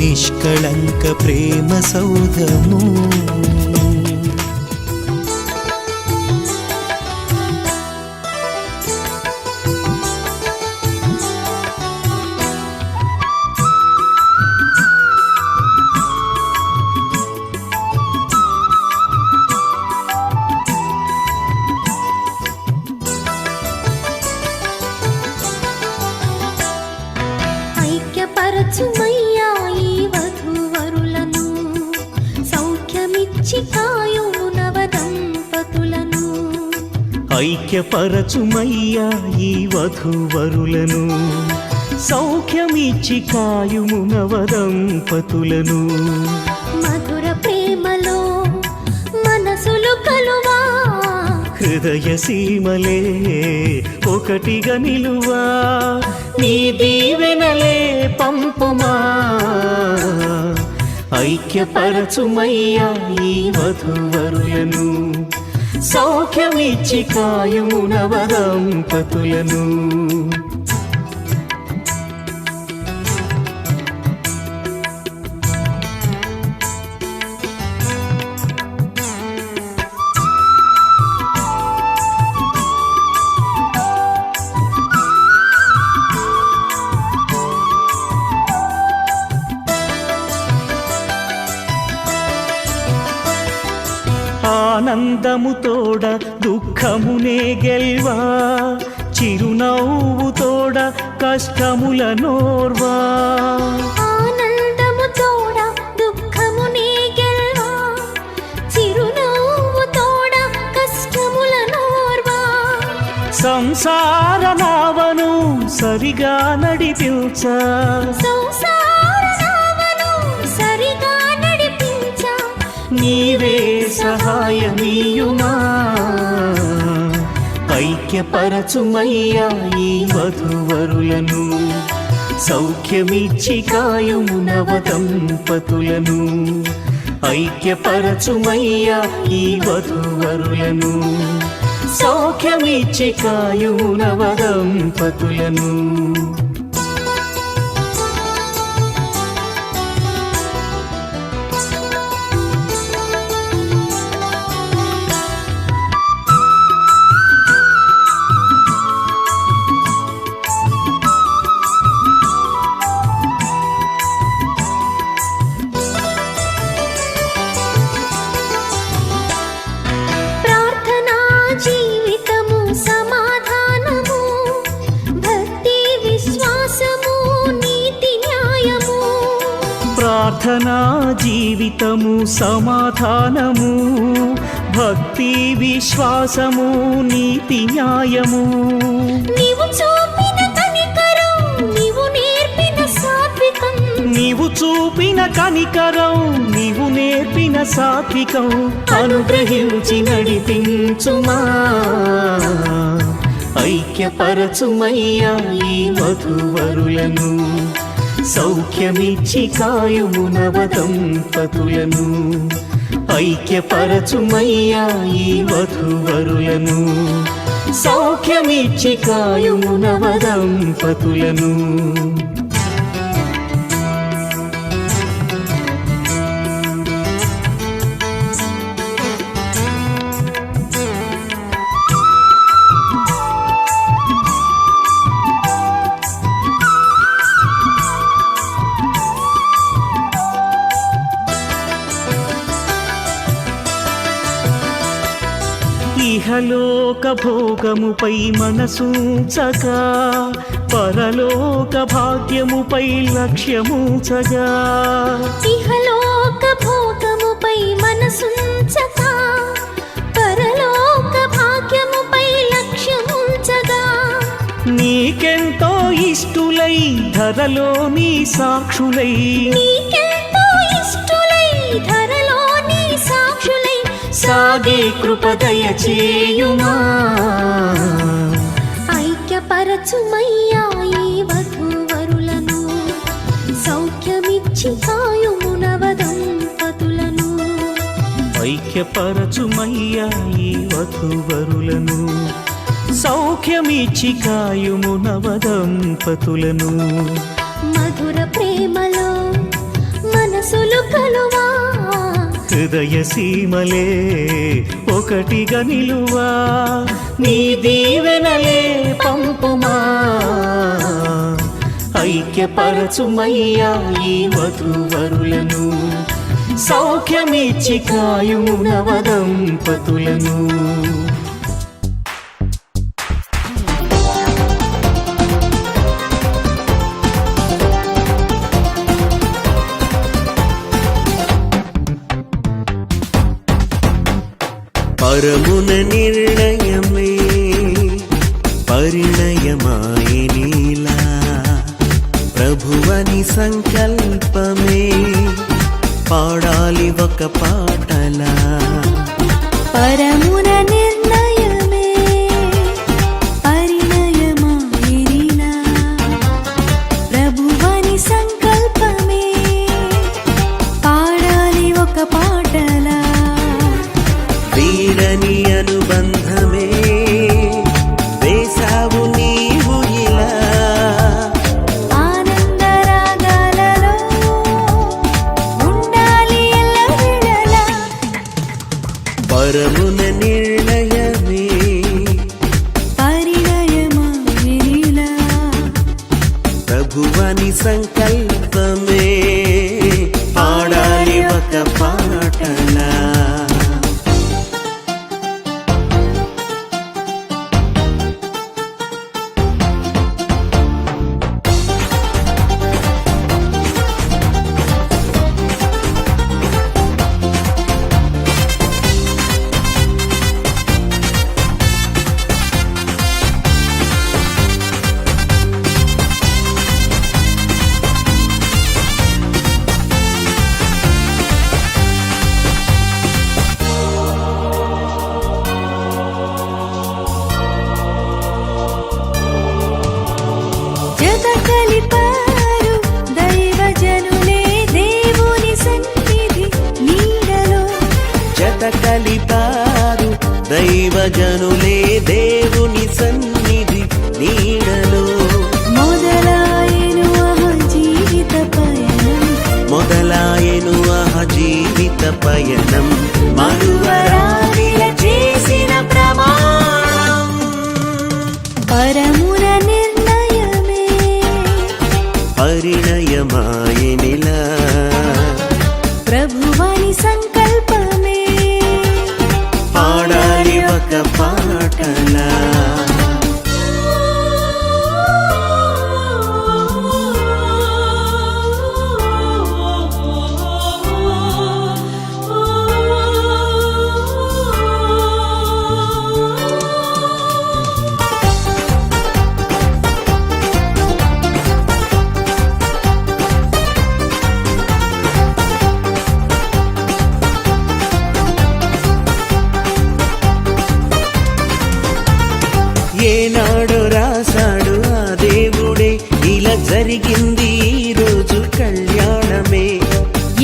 నిష్కళంక ప్రేమ సౌధము. ఐక్యపరచుమయ్యా ఈ వధూవరులను, సౌఖ్యమిచ్చి కాయుము నవదంపతులను. ఐక్యపరచుమయ్యా ఈ వధూవరులను, సౌఖ్యమిచ్చి కాయుము నవదంపతులను. మధుర ప్రేమలో మనసులు కలువా, హృదయ సీమలే ఒకటిగా నిలువా. నీ దీవెనలే పంపుమా, ఐక్యపరచుమయ్యా ఈ వధూవరులను, సౌఖ్యమిచ్చి కాయుము నవదంపతులను. ఆనందము తోడ దుఃఖమునే గెల్వా, చిరునవ్వు తోడ కష్టముల నోర్వా. ఆనందము తోడ దుఃఖమునే గెల్వా, సంసార నావను సరిగా నడిపించ సంసార నావను సరిగా నడిపించ నీవే సహాయమీయుమా ఐక్యపరచుమయ్యా ఈ వధూవరులను సౌఖ్యమిచ్చి కాయుము నవదంపతులను ఐక్యపరచుమయ్యా ఈ వధూవరులను సౌఖ్యమిచ్చి కాయుము నవదంపతులను ప్రార్థనా జీవితము సమాధానము భక్తి విశ్వాసము నీతి న్యాయము నీవు చూపిన కనికరం నీవు నేర్పిన సాత్వికం నీవు చూపిన కనికరం నీవు నేర్పిన సాత్వికం అనుగ్రహించి నడిపించుమా ఐక్యపరచుమయ్యా ఈ వధూవరులను సౌఖ్యమిచ్చి కాయుము నవదంపతులను ఐక్యపరచుమయ్యా ఈ వధూవరులను సౌఖ్యమిచ్చి కాయుము నవదంపతులను ఇహలోక భోగముపై మనసుంచగా పరలోక భాగ్యముపై లక్ష్యముంచగా ఇహలోక భోగముపై మనసుంచగా పరలోక భాగ్యముపై లక్ష్యముంచగా నీకెంతో ఇష్టులై ధరలో నీ సాక్షులై నీకెంతో ఇష్టులై ధరలో నీ సాక్షులై సాగే కృపదయ చేయుమా ఐక్యపరచుమయ్యా ఈ వధూవరులను సౌఖ్యమిచ్చి కాయుము నవదంపతులను ఐక్యపరచుమయ్యా ఈ వధూవరులను సౌఖ్యమిచ్చి కాయుము నవదంపతులను మధుర ప్రేమలో మనసులు కలువా హృదయ సీమలే ఒకటిగా నిలువా నీ దీవెనలే పంపుమా ఐక్యపరచుమయ్యా ఈ వధూవరులను సౌఖ్యమిచ్చి కాయుము నవదంపతులను పరమున నిర్ణయమే పరిణయమాయనీలా ప్రభువని సంకల్పమే పాడాలి ఒక పాటలా పరమున నిర్ణయమే పరిణయమాయనీలా ప్రభువని సంకల్పమే పాడాలి ఒక పాటలా వీడని అనుబంధమే వేసావు నీవు ఇలా ఆనందరాగాలలో ఉండాలి ఎల్లవేళలా పరమున నిర్ణయమే పరిణయమాయనీలా ప్రభువని సంకల్పమే పాడాలి ఒక పాటలా జత కలిపారు దైవజనులే దేవుని సన్నిధి నీడలో. మొదలాయెను ఆహ జీవిత పయనం మరువరాలిల చేసిన ప్రమాణం. పరమున నిర్ణయమే పరిణయమాయనిలా ప్రభువాని సంకల్పమే పాడాలి ఒక పాటలా. ఏనాడు రాశాడు ఆ దేవుడే ఇలా జరిగింది ఈ రోజు కళ్యాణమే.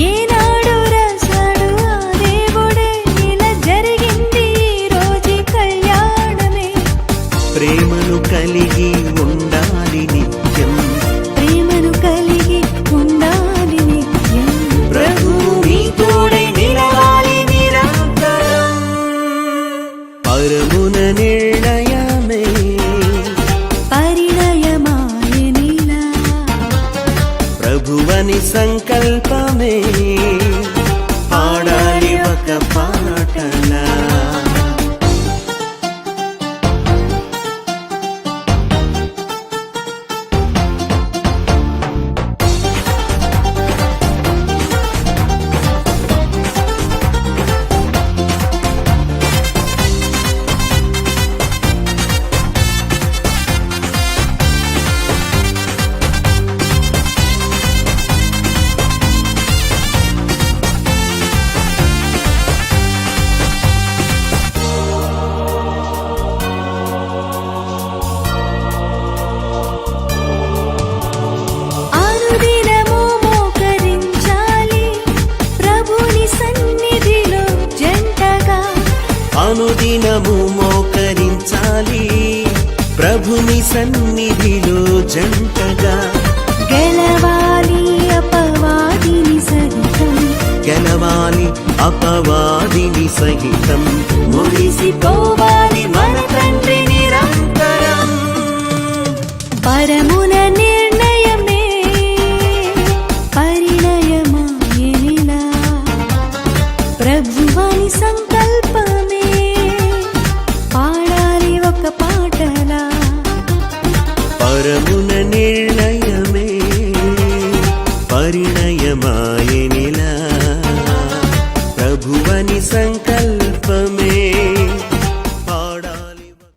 ఏనాడు రాశాడు ఆ దేవుడే ఇలా జరిగింది ఈ రోజు కళ్యాణమే. ప్రేమను కలిగి ఉండాలి నిత్యం, ప్రేమను కలిగి ఉండాలి నిత్యం. ప్రభువు నీ తోడై నిలవాలి నిరంతరం. పరమున నిర్ణయమే పరిణయమాయనిలా ప్రభువని సంకల్పమే పాడాలి ఒక పాటలా. అనుదినము మోకరించాలి ప్రభుని సన్నిధిలో జంటగా. అనుదినము మోకరించాలి ప్రభుని సన్నిధిలో జంటగా. గెలవాలి అపవాదిని సహితం, గెలవాలి అపవాదిని సహితం. మురిసిపోవాలి మన తండ్రి నిరంతరం. పరమున నిర్ణయమే పరిణయమాయనిలా ప్రభువాని సంకల్పమే పాడాలి ఒక పాటలా. పరమున